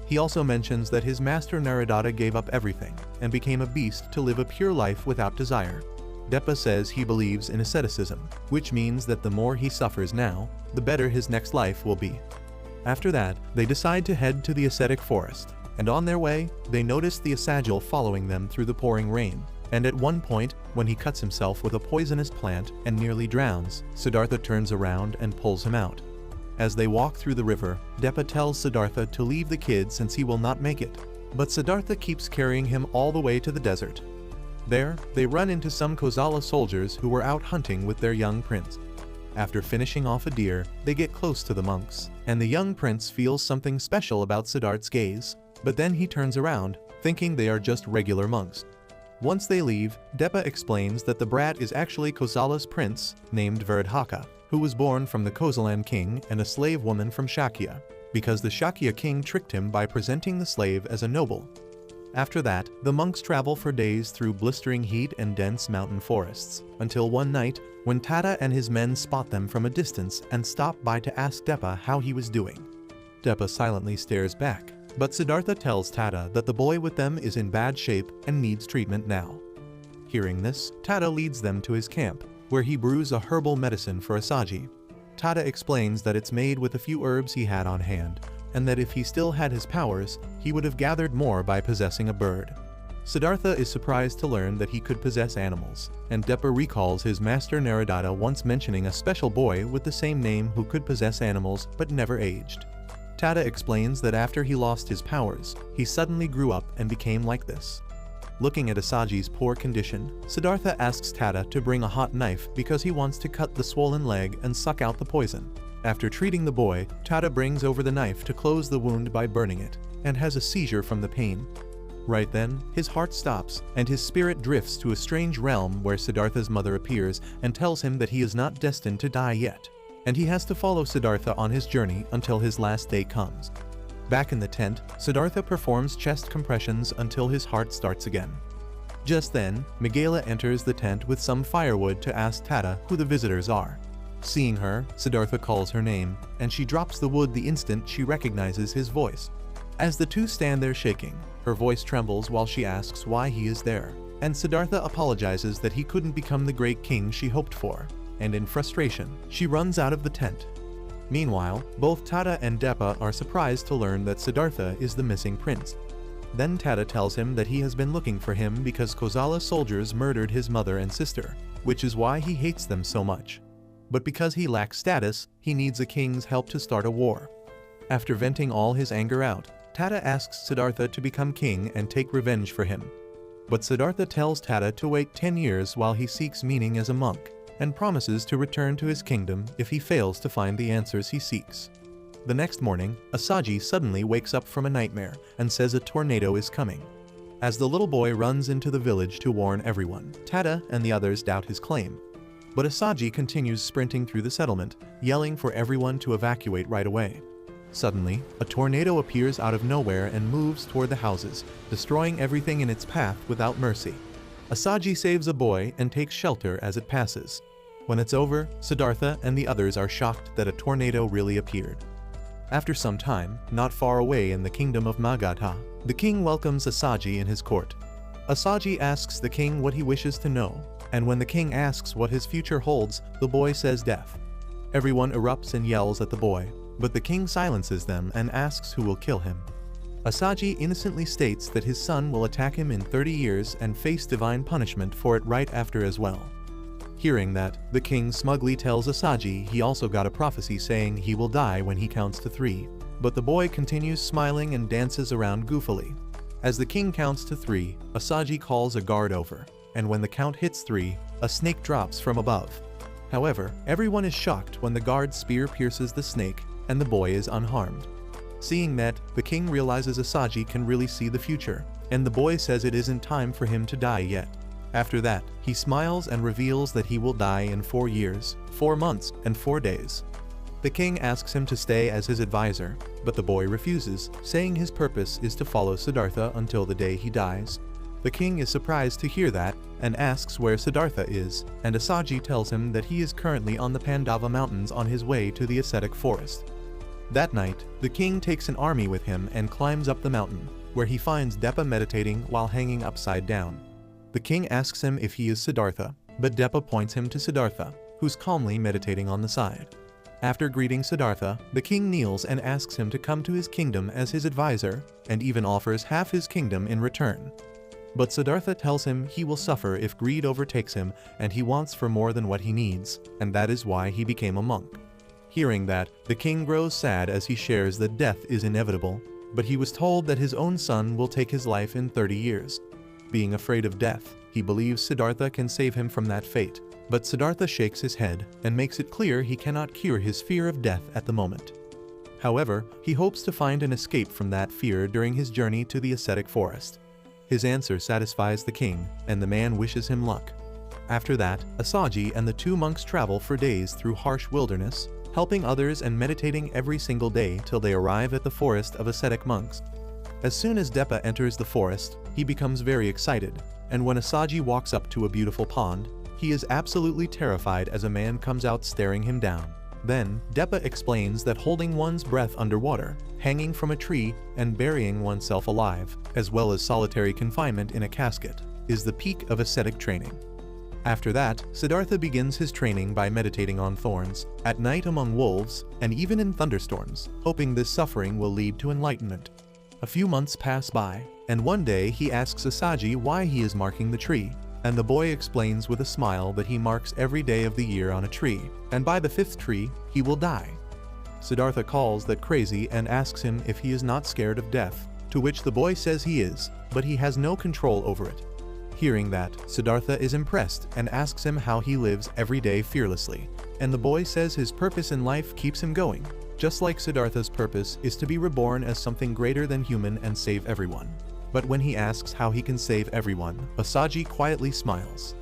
He also mentions that his master Naradatta gave up everything and became a beast to live a pure life without desire. Depa says he believes in asceticism, which means that the more he suffers now, the better his next life will be. After that, they decide to head to the ascetic forest, and on their way, they notice the Asagil following them through the pouring rain, and at one point, when he cuts himself with a poisonous plant and nearly drowns, Siddhartha turns around and pulls him out. As they walk through the river, Depa tells Siddhartha to leave the kid since he will not make it, but Siddhartha keeps carrying him all the way to the desert. There, they run into some Kosala soldiers who were out hunting with their young prince. After finishing off a deer, they get close to the monks, and the young prince feels something special about Siddhartha's gaze, but then he turns around, thinking they are just regular monks. Once they leave, Depa explains that the brat is actually Kosala's prince, named Viradhaka, who was born from the Kosalan king and a slave woman from Shakya, because the Shakya king tricked him by presenting the slave as a noble. After that, the monks travel for days through blistering heat and dense mountain forests, until one night, when Tada and his men spot them from a distance and stop by to ask Depa how he was doing. Depa silently stares back, but Siddhartha tells Tada that the boy with them is in bad shape and needs treatment now. Hearing this, Tada leads them to his camp, where he brews a herbal medicine for Asaji. Tada explains that it's made with a few herbs he had on hand, and that if he still had his powers, he would have gathered more by possessing a bird. Siddhartha is surprised to learn that he could possess animals, and Depa recalls his master Naradatta once mentioning a special boy with the same name who could possess animals but never aged. Tada explains that after he lost his powers, he suddenly grew up and became like this. Looking at Asaji's poor condition, Siddhartha asks Tada to bring a hot knife because he wants to cut the swollen leg and suck out the poison. After treating the boy, Tada brings over the knife to close the wound by burning it, and has a seizure from the pain. Right then, his heart stops, and his spirit drifts to a strange realm where Siddhartha's mother appears and tells him that he is not destined to die yet, and he has to follow Siddhartha on his journey until his last day comes. Back in the tent, Siddhartha performs chest compressions until his heart starts again. Just then, Megala enters the tent with some firewood to ask Tada who the visitors are. Seeing her, Siddhartha calls her name, and she drops the wood the instant she recognizes his voice. As the two stand there shaking, her voice trembles while she asks why he is there, and Siddhartha apologizes that he couldn't become the great king she hoped for, and in frustration, she runs out of the tent. Meanwhile, both Tada and Depa are surprised to learn that Siddhartha is the missing prince. Then Tada tells him that he has been looking for him because Kosala soldiers murdered his mother and sister, which is why he hates them so much. But because he lacks status, he needs a king's help to start a war. After venting all his anger out, Tada asks Siddhartha to become king and take revenge for him. But Siddhartha tells Tada to wait 10 years while he seeks meaning as a monk, and promises to return to his kingdom if he fails to find the answers he seeks. The next morning, Asaji suddenly wakes up from a nightmare and says a tornado is coming. As the little boy runs into the village to warn everyone, Tada and the others doubt his claim. But Asaji continues sprinting through the settlement, yelling for everyone to evacuate right away. Suddenly, a tornado appears out of nowhere and moves toward the houses, destroying everything in its path without mercy. Asagi saves a boy and takes shelter as it passes. When it's over, Siddhartha and the others are shocked that a tornado really appeared. After some time, not far away in the kingdom of Magadha, the king welcomes Asagi in his court. Asagi asks the king what he wishes to know, and when the king asks what his future holds, the boy says death. Everyone erupts and yells at the boy, but the king silences them and asks who will kill him. Asagi innocently states that his son will attack him in 30 years and face divine punishment for it right after as well. Hearing that, the king smugly tells Asagi he also got a prophecy saying he will die when he counts to 3, but the boy continues smiling and dances around goofily. As the king counts to 3, Asagi calls a guard over, and when the count hits 3, a snake drops from above. However, everyone is shocked when the guard's spear pierces the snake, and the boy is unharmed. Seeing that, the king realizes Asagi can really see the future, and the boy says it isn't time for him to die yet. After that, he smiles and reveals that he will die in 4 years, 4 months, and 4 days. The king asks him to stay as his advisor, but the boy refuses, saying his purpose is to follow Siddhartha until the day he dies. The king is surprised to hear that, and asks where Siddhartha is, and Asagi tells him that he is currently on the Pandava mountains on his way to the ascetic forest. That night, the king takes an army with him and climbs up the mountain, where he finds Deppa meditating while hanging upside down. The king asks him if he is Siddhartha, but Deppa points him to Siddhartha, who's calmly meditating on the side. After greeting Siddhartha, the king kneels and asks him to come to his kingdom as his advisor, and even offers half his kingdom in return. But Siddhartha tells him he will suffer if greed overtakes him and he wants for more than what he needs, and that is why he became a monk. Hearing that, the king grows sad as he shares that death is inevitable, but he was told that his own son will take his life in 30 years. Being afraid of death, he believes Siddhartha can save him from that fate, but Siddhartha shakes his head and makes it clear he cannot cure his fear of death at the moment. However, he hopes to find an escape from that fear during his journey to the ascetic forest. His answer satisfies the king, and the man wishes him luck. After that, Asagi and the 2 monks travel for days through harsh wilderness, helping others and meditating every single day till they arrive at the forest of ascetic monks. As soon as Deppa enters the forest, he becomes very excited, and when Asagi walks up to a beautiful pond, he is absolutely terrified as a man comes out staring him down. Then, Deppa explains that holding one's breath underwater, hanging from a tree, and burying oneself alive, as well as solitary confinement in a casket, is the peak of ascetic training. After that, Siddhartha begins his training by meditating on thorns, at night among wolves, and even in thunderstorms, hoping this suffering will lead to enlightenment. A few months pass by, and one day he asks Asagi why he is marking the tree, and the boy explains with a smile that he marks every day of the year on a tree, and by the 5th tree, he will die. Siddhartha calls that crazy and asks him if he is not scared of death, to which the boy says he is, but he has no control over it. Hearing that, Siddhartha is impressed and asks him how he lives every day fearlessly, and the boy says his purpose in life keeps him going, just like Siddhartha's purpose is to be reborn as something greater than human and save everyone. But when he asks how he can save everyone, Asagi quietly smiles.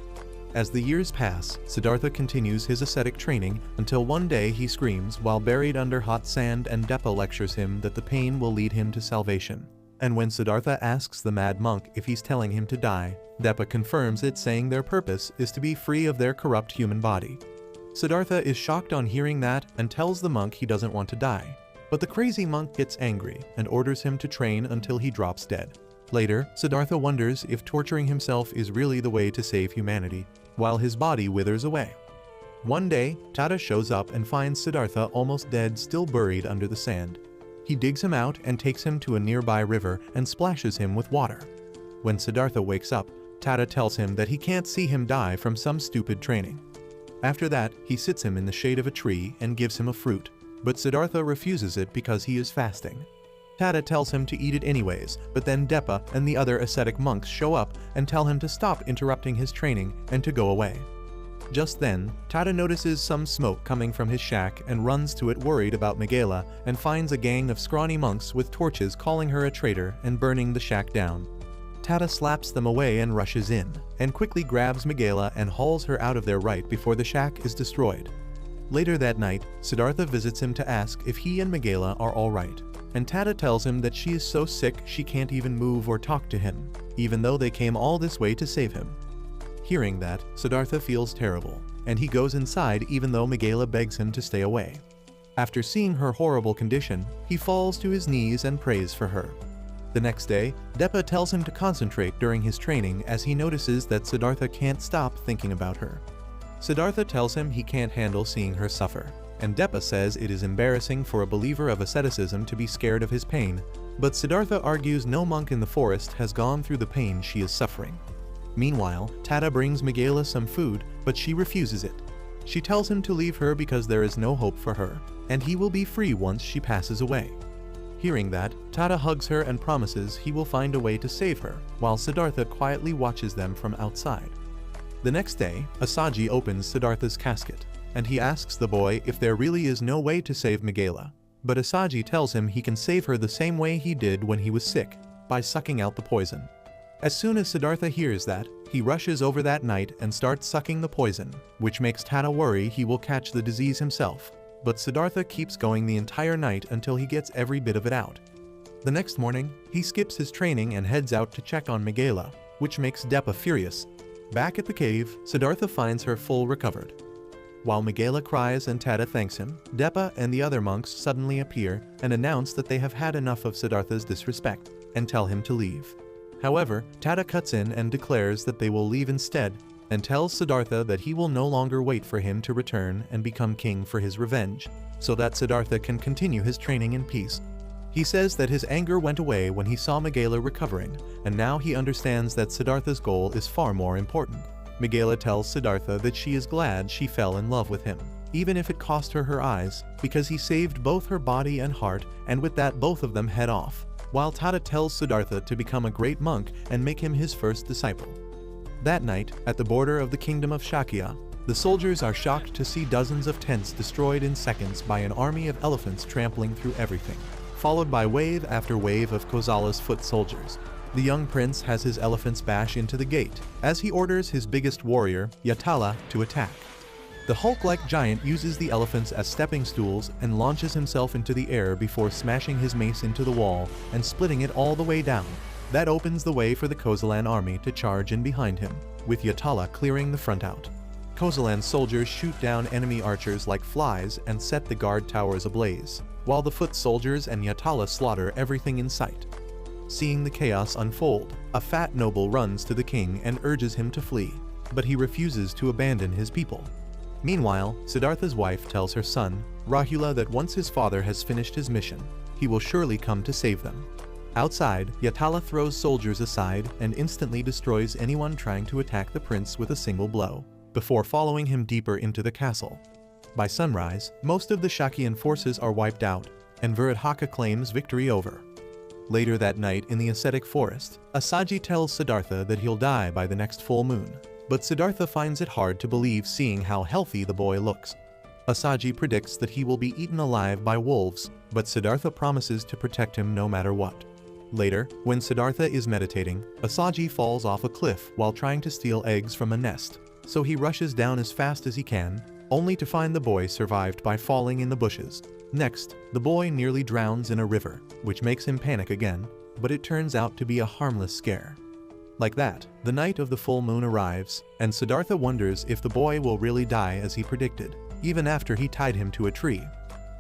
As the years pass, Siddhartha continues his ascetic training until one day he screams while buried under hot sand, and Deppa lectures him that the pain will lead him to salvation. And when Siddhartha asks the mad monk if he's telling him to die, Deppa confirms it, saying their purpose is to be free of their corrupt human body. Siddhartha is shocked on hearing that and tells the monk he doesn't want to die. But the crazy monk gets angry and orders him to train until he drops dead. Later, Siddhartha wonders if torturing himself is really the way to save humanity, while his body withers away. One day, Tada shows up and finds Siddhartha almost dead, still buried under the sand. He digs him out and takes him to a nearby river and splashes him with water. When Siddhartha wakes up, Tada tells him that he can't see him die from some stupid training. After that, he sits him in the shade of a tree and gives him a fruit, but Siddhartha refuses it because he is fasting. Tada tells him to eat it anyways, but then Deppa and the other ascetic monks show up and tell him to stop interrupting his training and to go away. Just then, Tada notices some smoke coming from his shack and runs to it worried about Miguela, and finds a gang of scrawny monks with torches calling her a traitor and burning the shack down. Tada slaps them away and rushes in, and quickly grabs Miguela and hauls her out of there right before the shack is destroyed. Later that night, Siddhartha visits him to ask if he and Megala are alright, and Tata tells him that she is so sick she can't even move or talk to him, even though they came all this way to save him. Hearing that, Siddhartha feels terrible, and he goes inside even though Megala begs him to stay away. After seeing her horrible condition, he falls to his knees and prays for her. The next day, Depa tells him to concentrate during his training as he notices that Siddhartha can't stop thinking about her. Siddhartha tells him he can't handle seeing her suffer, and Depa says it is embarrassing for a believer of asceticism to be scared of his pain, but Siddhartha argues no monk in the forest has gone through the pain she is suffering. Meanwhile, Tata brings Megala some food, but she refuses it. She tells him to leave her because there is no hope for her, and he will be free once she passes away. Hearing that, Tata hugs her and promises he will find a way to save her, while Siddhartha quietly watches them from outside. The next day, Asaji opens Siddhartha's casket, and he asks the boy if there really is no way to save Megala. But Asaji tells him he can save her the same way he did when he was sick, by sucking out the poison. As soon as Siddhartha hears that, he rushes over that night and starts sucking the poison, which makes Tata worry he will catch the disease himself. But Siddhartha keeps going the entire night until he gets every bit of it out. The next morning, he skips his training and heads out to check on Megala, which makes Depa furious. Back at the cave, Siddhartha finds her full recovered. While Megala cries and Tata thanks him, Depa and the other monks suddenly appear and announce that they have had enough of Siddhartha's disrespect, and tell him to leave. However, Tata cuts in and declares that they will leave instead, and tells Siddhartha that he will no longer wait for him to return and become king for his revenge, so that Siddhartha can continue his training in peace. He says that his anger went away when he saw Megala recovering, and now he understands that Siddhartha's goal is far more important. Megala tells Siddhartha that she is glad she fell in love with him, even if it cost her her eyes, because he saved both her body and heart, and with that both of them head off, while Tata tells Siddhartha to become a great monk and make him his first disciple. That night, at the border of the kingdom of Shakya, the soldiers are shocked to see dozens of tents destroyed in seconds by an army of elephants trampling through everything, followed by wave after wave of Kosala's foot soldiers. The young prince has his elephants bash into the gate, as he orders his biggest warrior, Yatala, to attack. The Hulk-like giant uses the elephants as stepping stools and launches himself into the air before smashing his mace into the wall and splitting it all the way down. That opens the way for the Kosalan army to charge in behind him, with Yatala clearing the front out. Kosalan soldiers shoot down enemy archers like flies and set the guard towers ablaze, while the foot soldiers and Yatala slaughter everything in sight. Seeing the chaos unfold, a fat noble runs to the king and urges him to flee, but he refuses to abandon his people. Meanwhile, Siddhartha's wife tells her son, Rahula, that once his father has finished his mission, he will surely come to save them. Outside, Yatala throws soldiers aside and instantly destroys anyone trying to attack the prince with a single blow, before following him deeper into the castle. By sunrise, most of the Shakyan forces are wiped out, and Viradhaka claims victory over. Later that night in the ascetic forest, Asaji tells Siddhartha that he'll die by the next full moon, but Siddhartha finds it hard to believe seeing how healthy the boy looks. Asaji predicts that he will be eaten alive by wolves, but Siddhartha promises to protect him no matter what. Later, when Siddhartha is meditating, Asaji falls off a cliff while trying to steal eggs from a nest, so he rushes down as fast as he can, only to find the boy survived by falling in the bushes. Next, the boy nearly drowns in a river, which makes him panic again, but it turns out to be a harmless scare. Like that, the night of the full moon arrives, and Siddhartha wonders if the boy will really die as he predicted, even after he tied him to a tree.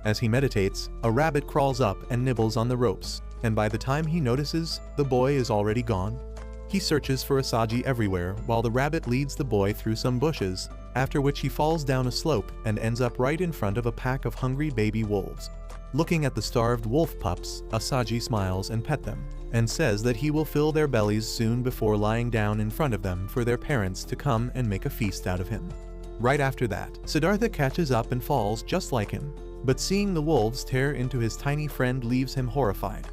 As he meditates, a rabbit crawls up and nibbles on the ropes, and by the time he notices, the boy is already gone. He searches for Asaji everywhere while the rabbit leads the boy through some bushes, after which he falls down a slope and ends up right in front of a pack of hungry baby wolves. Looking at the starved wolf pups, Asaji smiles and pets them, and says that he will fill their bellies soon before lying down in front of them for their parents to come and make a feast out of him. Right after that, Siddhartha catches up and falls just like him, but seeing the wolves tear into his tiny friend leaves him horrified.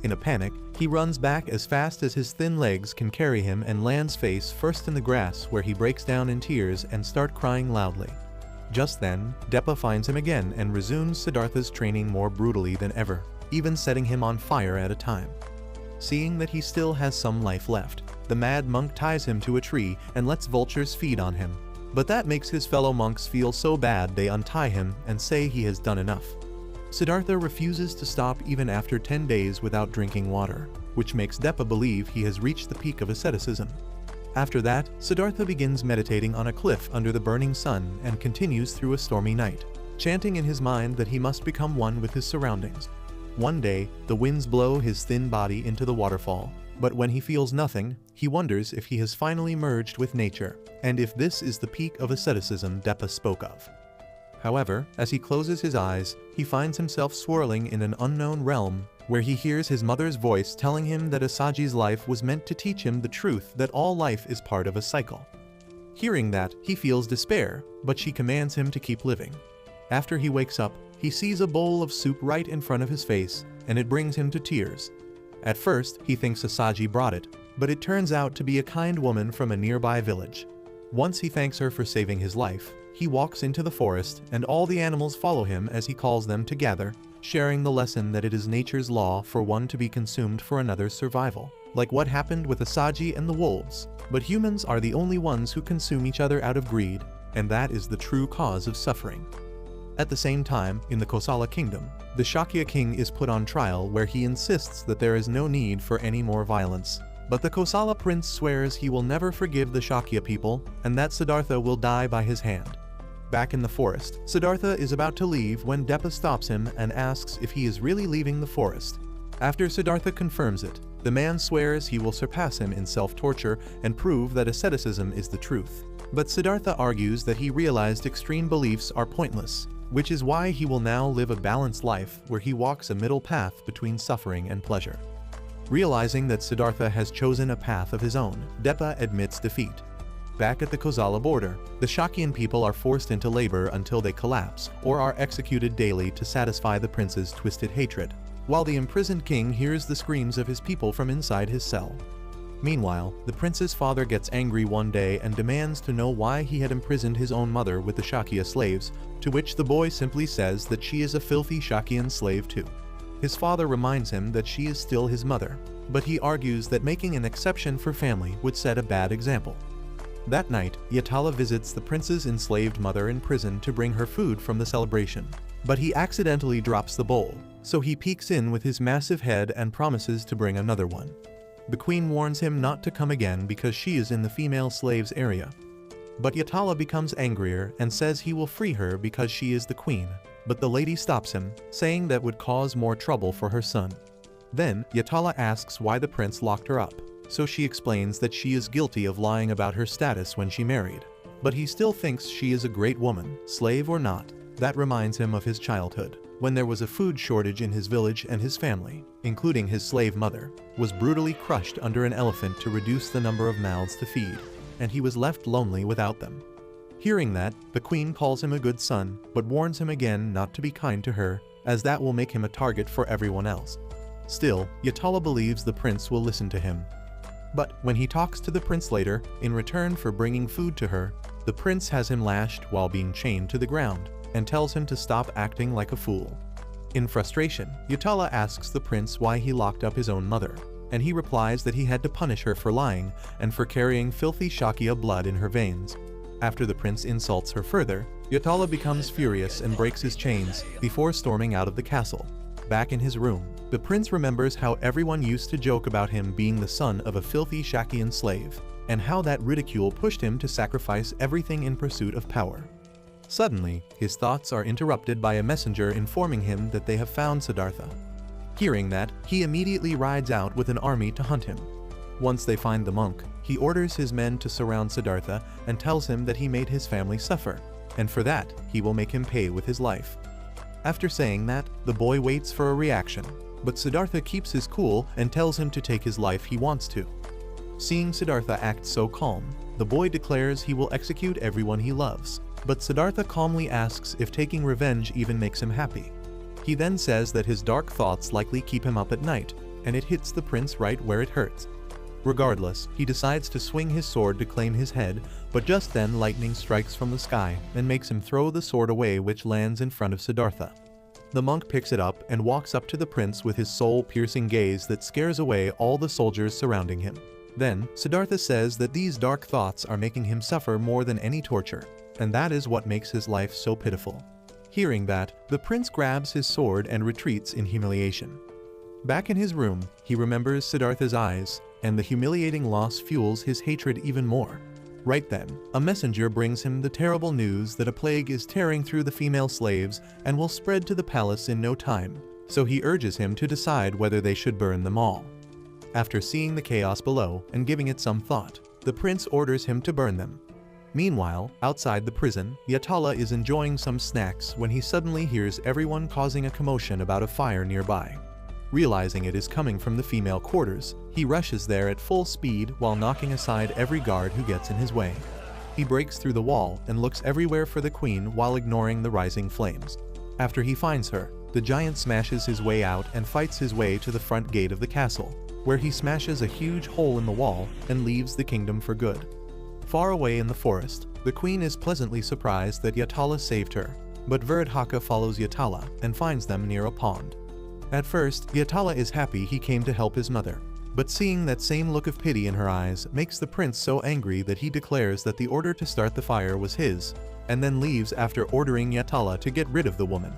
In a panic, he runs back as fast as his thin legs can carry him and lands face first in the grass, where he breaks down in tears and starts crying loudly. Just then, Depa finds him again and resumes Siddhartha's training more brutally than ever, even setting him on fire at a time. Seeing that he still has some life left, the mad monk ties him to a tree and lets vultures feed on him. But that makes his fellow monks feel so bad they untie him and say he has done enough. Siddhartha refuses to stop even after 10 days without drinking water, which makes Depa believe he has reached the peak of asceticism. After that, Siddhartha begins meditating on a cliff under the burning sun and continues through a stormy night, chanting in his mind that he must become one with his surroundings. One day, the winds blow his thin body into the waterfall, but when he feels nothing, he wonders if he has finally merged with nature, and if this is the peak of asceticism Depa spoke of. However, as he closes his eyes, he finds himself swirling in an unknown realm, where he hears his mother's voice telling him that Asaji's life was meant to teach him the truth that all life is part of a cycle. Hearing that, he feels despair, but she commands him to keep living. After he wakes up, he sees a bowl of soup right in front of his face, and it brings him to tears. At first, he thinks Asaji brought it, but it turns out to be a kind woman from a nearby village. Once he thanks her for saving his life, he walks into the forest, and all the animals follow him as he calls them to gather, sharing the lesson that it is nature's law for one to be consumed for another's survival, like what happened with Asaji and the wolves. But humans are the only ones who consume each other out of greed, and that is the true cause of suffering. At the same time, in the Kosala kingdom, the Shakya king is put on trial where he insists that there is no need for any more violence. But the Kosala prince swears he will never forgive the Shakya people, and that Siddhartha will die by his hand. Back in the forest, Siddhartha is about to leave when Depa stops him and asks if he is really leaving the forest. After Siddhartha confirms it, the man swears he will surpass him in self-torture and prove that asceticism is the truth. But Siddhartha argues that he realized extreme beliefs are pointless, which is why he will now live a balanced life where he walks a middle path between suffering and pleasure. Realizing that Siddhartha has chosen a path of his own, Depa admits defeat. Back at the Kosala border, the Shakyan people are forced into labor until they collapse or are executed daily to satisfy the prince's twisted hatred, while the imprisoned king hears the screams of his people from inside his cell. Meanwhile, the prince's father gets angry one day and demands to know why he had imprisoned his own mother with the Shakya slaves, to which the boy simply says that she is a filthy Shakyan slave too. His father reminds him that she is still his mother, but he argues that making an exception for family would set a bad example. That night, Yatala visits the prince's enslaved mother in prison to bring her food from the celebration, but he accidentally drops the bowl, so he peeks in with his massive head and promises to bring another one. The queen warns him not to come again because she is in the female slaves area. But Yatala becomes angrier and says he will free her because she is the queen, but the lady stops him, saying that would cause more trouble for her son. Then, Yatala asks why the prince locked her up, so she explains that she is guilty of lying about her status when she married. But he still thinks she is a great woman, slave or not. That reminds him of his childhood, when there was a food shortage in his village and his family, including his slave mother, was brutally crushed under an elephant to reduce the number of mouths to feed, and he was left lonely without them. Hearing that, the queen calls him a good son, but warns him again not to be kind to her, as that will make him a target for everyone else. Still, Yatala believes the prince will listen to him. But when he talks to the prince later, in return for bringing food to her, the prince has him lashed while being chained to the ground, and tells him to stop acting like a fool. In frustration, Yatala asks the prince why he locked up his own mother, and he replies that he had to punish her for lying and for carrying filthy Shakya blood in her veins. After the prince insults her further, Yatala becomes furious and breaks his chains before storming out of the castle. Back in his room, the prince remembers how everyone used to joke about him being the son of a filthy Shakyan slave, and how that ridicule pushed him to sacrifice everything in pursuit of power. Suddenly, his thoughts are interrupted by a messenger informing him that they have found Siddhartha. Hearing that, he immediately rides out with an army to hunt him. Once they find the monk, he orders his men to surround Siddhartha and tells him that he made his family suffer, and for that, he will make him pay with his life. After saying that, the boy waits for a reaction, but Siddhartha keeps his cool and tells him to take his life he wants to. Seeing Siddhartha act so calm, the boy declares he will execute everyone he loves, but Siddhartha calmly asks if taking revenge even makes him happy. He then says that his dark thoughts likely keep him up at night, and it hits the prince right where it hurts. Regardless, he decides to swing his sword to claim his head, but just then lightning strikes from the sky and makes him throw the sword away, which lands in front of Siddhartha. The monk picks it up and walks up to the prince with his soul-piercing gaze that scares away all the soldiers surrounding him. Then, Siddhartha says that these dark thoughts are making him suffer more than any torture, and that is what makes his life so pitiful. Hearing that, the prince grabs his sword and retreats in humiliation. Back in his room, he remembers Siddhartha's eyes, and the humiliating loss fuels his hatred even more. Right then, a messenger brings him the terrible news that a plague is tearing through the female slaves and will spread to the palace in no time, so he urges him to decide whether they should burn them all. After seeing the chaos below and giving it some thought, the prince orders him to burn them. Meanwhile, outside the prison, Yatala is enjoying some snacks when he suddenly hears everyone causing a commotion about a fire nearby. Realizing it is coming from the female quarters, he rushes there at full speed while knocking aside every guard who gets in his way. He breaks through the wall and looks everywhere for the queen while ignoring the rising flames. After he finds her, the giant smashes his way out and fights his way to the front gate of the castle, where he smashes a huge hole in the wall and leaves the kingdom for good. Far away in the forest, the queen is pleasantly surprised that Yatala saved her, but Viradhaka follows Yatala and finds them near a pond. At first, Yatala is happy he came to help his mother, but seeing that same look of pity in her eyes makes the prince so angry that he declares that the order to start the fire was his, and then leaves after ordering Yatala to get rid of the woman.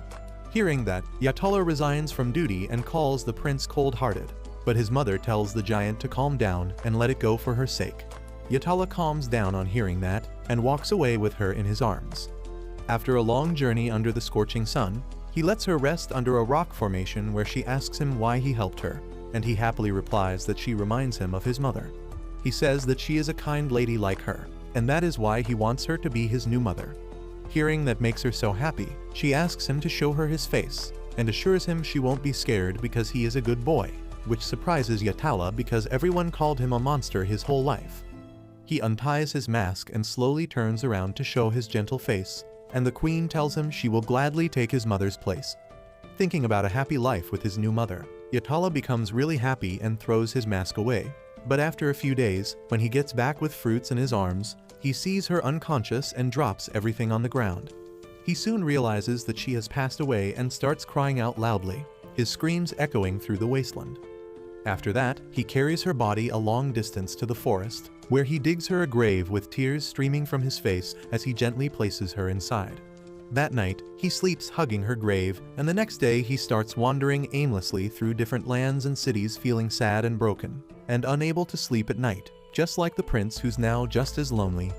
Hearing that, Yatala resigns from duty and calls the prince cold-hearted, but his mother tells the giant to calm down and let it go for her sake. Yatala calms down on hearing that and walks away with her in his arms. After a long journey under the scorching sun, he lets her rest under a rock formation where she asks him why he helped her, and he happily replies that she reminds him of his mother. He says that she is a kind lady like her, and that is why he wants her to be his new mother. Hearing that makes her so happy, she asks him to show her his face, and assures him she won't be scared because he is a good boy, which surprises Yatala because everyone called him a monster his whole life. He unties his mask and slowly turns around to show his gentle face, and the queen tells him she will gladly take his mother's place. Thinking about a happy life with his new mother, Yatala becomes really happy and throws his mask away. But after a few days, when he gets back with fruits in his arms, he sees her unconscious and drops everything on the ground. He soon realizes that she has passed away and starts crying out loudly, his screams echoing through the wasteland. After that, he carries her body a long distance to the forest, where he digs her a grave with tears streaming from his face as he gently places her inside. That night, he sleeps hugging her grave, and the next day he starts wandering aimlessly through different lands and cities feeling sad and broken, and unable to sleep at night, just like the prince who's now just as lonely.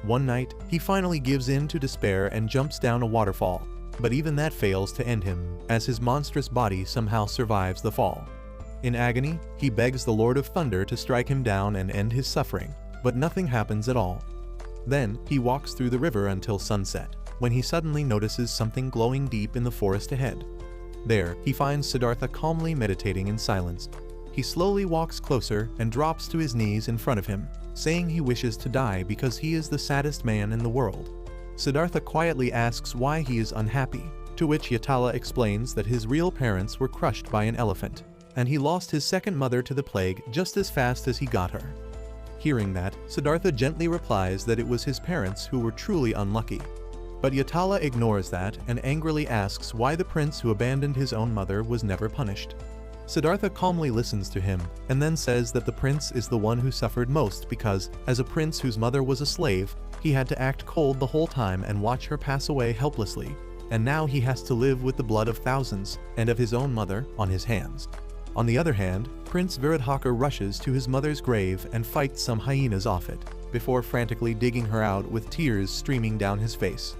One night, he finally gives in to despair and jumps down a waterfall, but even that fails to end him, as his monstrous body somehow survives the fall. In agony, he begs the Lord of Thunder to strike him down and end his suffering, but nothing happens at all. Then, he walks through the river until sunset, when he suddenly notices something glowing deep in the forest ahead. There, he finds Siddhartha calmly meditating in silence. He slowly walks closer and drops to his knees in front of him, saying he wishes to die because he is the saddest man in the world. Siddhartha quietly asks why he is unhappy, to which Yatala explains that his real parents were crushed by an elephant, and he lost his second mother to the plague just as fast as he got her. Hearing that, Siddhartha gently replies that it was his parents who were truly unlucky. But Yatala ignores that and angrily asks why the prince who abandoned his own mother was never punished. Siddhartha calmly listens to him and then says that the prince is the one who suffered most because, as a prince whose mother was a slave, he had to act cold the whole time and watch her pass away helplessly, and now he has to live with the blood of thousands and of his own mother on his hands. On the other hand, Prince Viradhaka rushes to his mother's grave and fights some hyenas off it, before frantically digging her out with tears streaming down his face.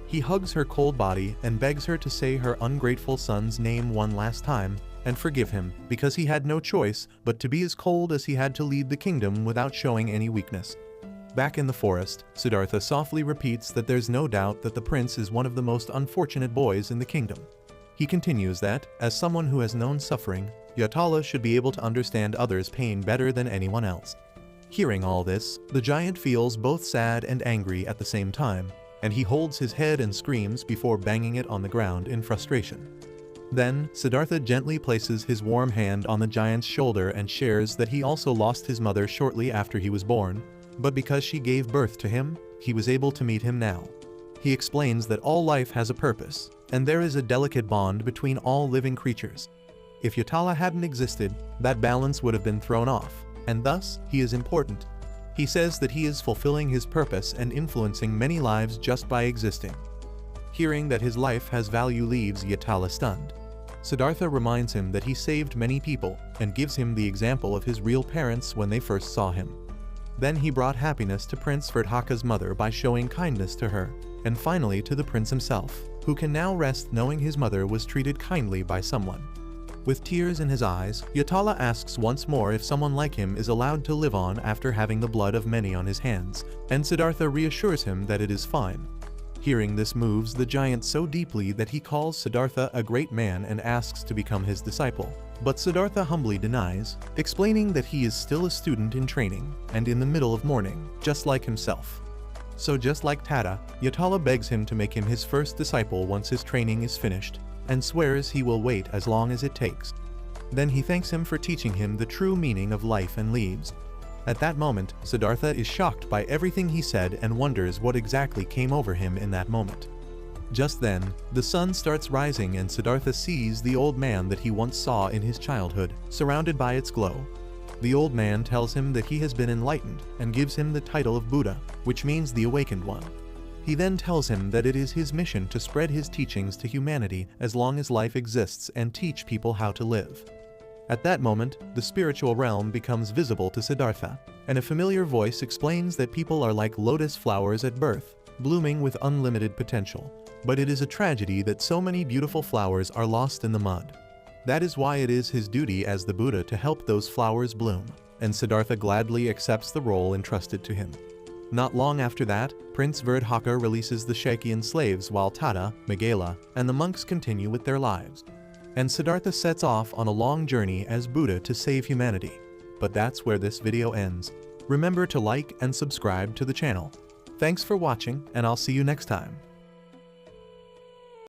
He hugs her cold body and begs her to say her ungrateful son's name one last time and forgive him, because he had no choice but to be as cold as he had to lead the kingdom without showing any weakness. Back in the forest, Siddhartha softly repeats that there's no doubt that the prince is one of the most unfortunate boys in the kingdom. He continues that, as someone who has known suffering, Yatala should be able to understand others' pain better than anyone else. Hearing all this, the giant feels both sad and angry at the same time, and he holds his head and screams before banging it on the ground in frustration. Then, Siddhartha gently places his warm hand on the giant's shoulder and shares that he also lost his mother shortly after he was born, but because she gave birth to him, he was able to meet him now. He explains that all life has a purpose, and there is a delicate bond between all living creatures. If Yatala hadn't existed, that balance would have been thrown off, and thus, he is important. He says that he is fulfilling his purpose and influencing many lives just by existing. Hearing that his life has value leaves Yatala stunned. Siddhartha reminds him that he saved many people, and gives him the example of his real parents when they first saw him. Then he brought happiness to Prince Verdhaka's mother by showing kindness to her, and finally to the prince himself, who can now rest knowing his mother was treated kindly by someone. With tears in his eyes, Yatala asks once more if someone like him is allowed to live on after having the blood of many on his hands, and Siddhartha reassures him that it is fine. Hearing this moves the giant so deeply that he calls Siddhartha a great man and asks to become his disciple. But Siddhartha humbly denies, explaining that he is still a student in training, and in the middle of mourning, just like himself. So just like Tata, Yatala begs him to make him his first disciple once his training is finished, and swears he will wait as long as it takes. Then he thanks him for teaching him the true meaning of life and leaves. At that moment, Siddhartha is shocked by everything he said and wonders what exactly came over him in that moment. Just then, the sun starts rising and Siddhartha sees the old man that he once saw in his childhood, surrounded by its glow. The old man tells him that he has been enlightened and gives him the title of Buddha, which means the awakened one. He then tells him that it is his mission to spread his teachings to humanity as long as life exists and teach people how to live. At that moment, the spiritual realm becomes visible to Siddhartha, and a familiar voice explains that people are like lotus flowers at birth, blooming with unlimited potential. But it is a tragedy that so many beautiful flowers are lost in the mud. That is why it is his duty as the Buddha to help those flowers bloom, and Siddhartha gladly accepts the role entrusted to him. Not long after that, Prince Verdhaka releases the Shakyan slaves while Tata, Megala, and the monks continue with their lives. And Siddhartha sets off on a long journey as Buddha to save humanity. But that's where this video ends. Remember to like and subscribe to the channel. Thanks for watching, and I'll see you next time.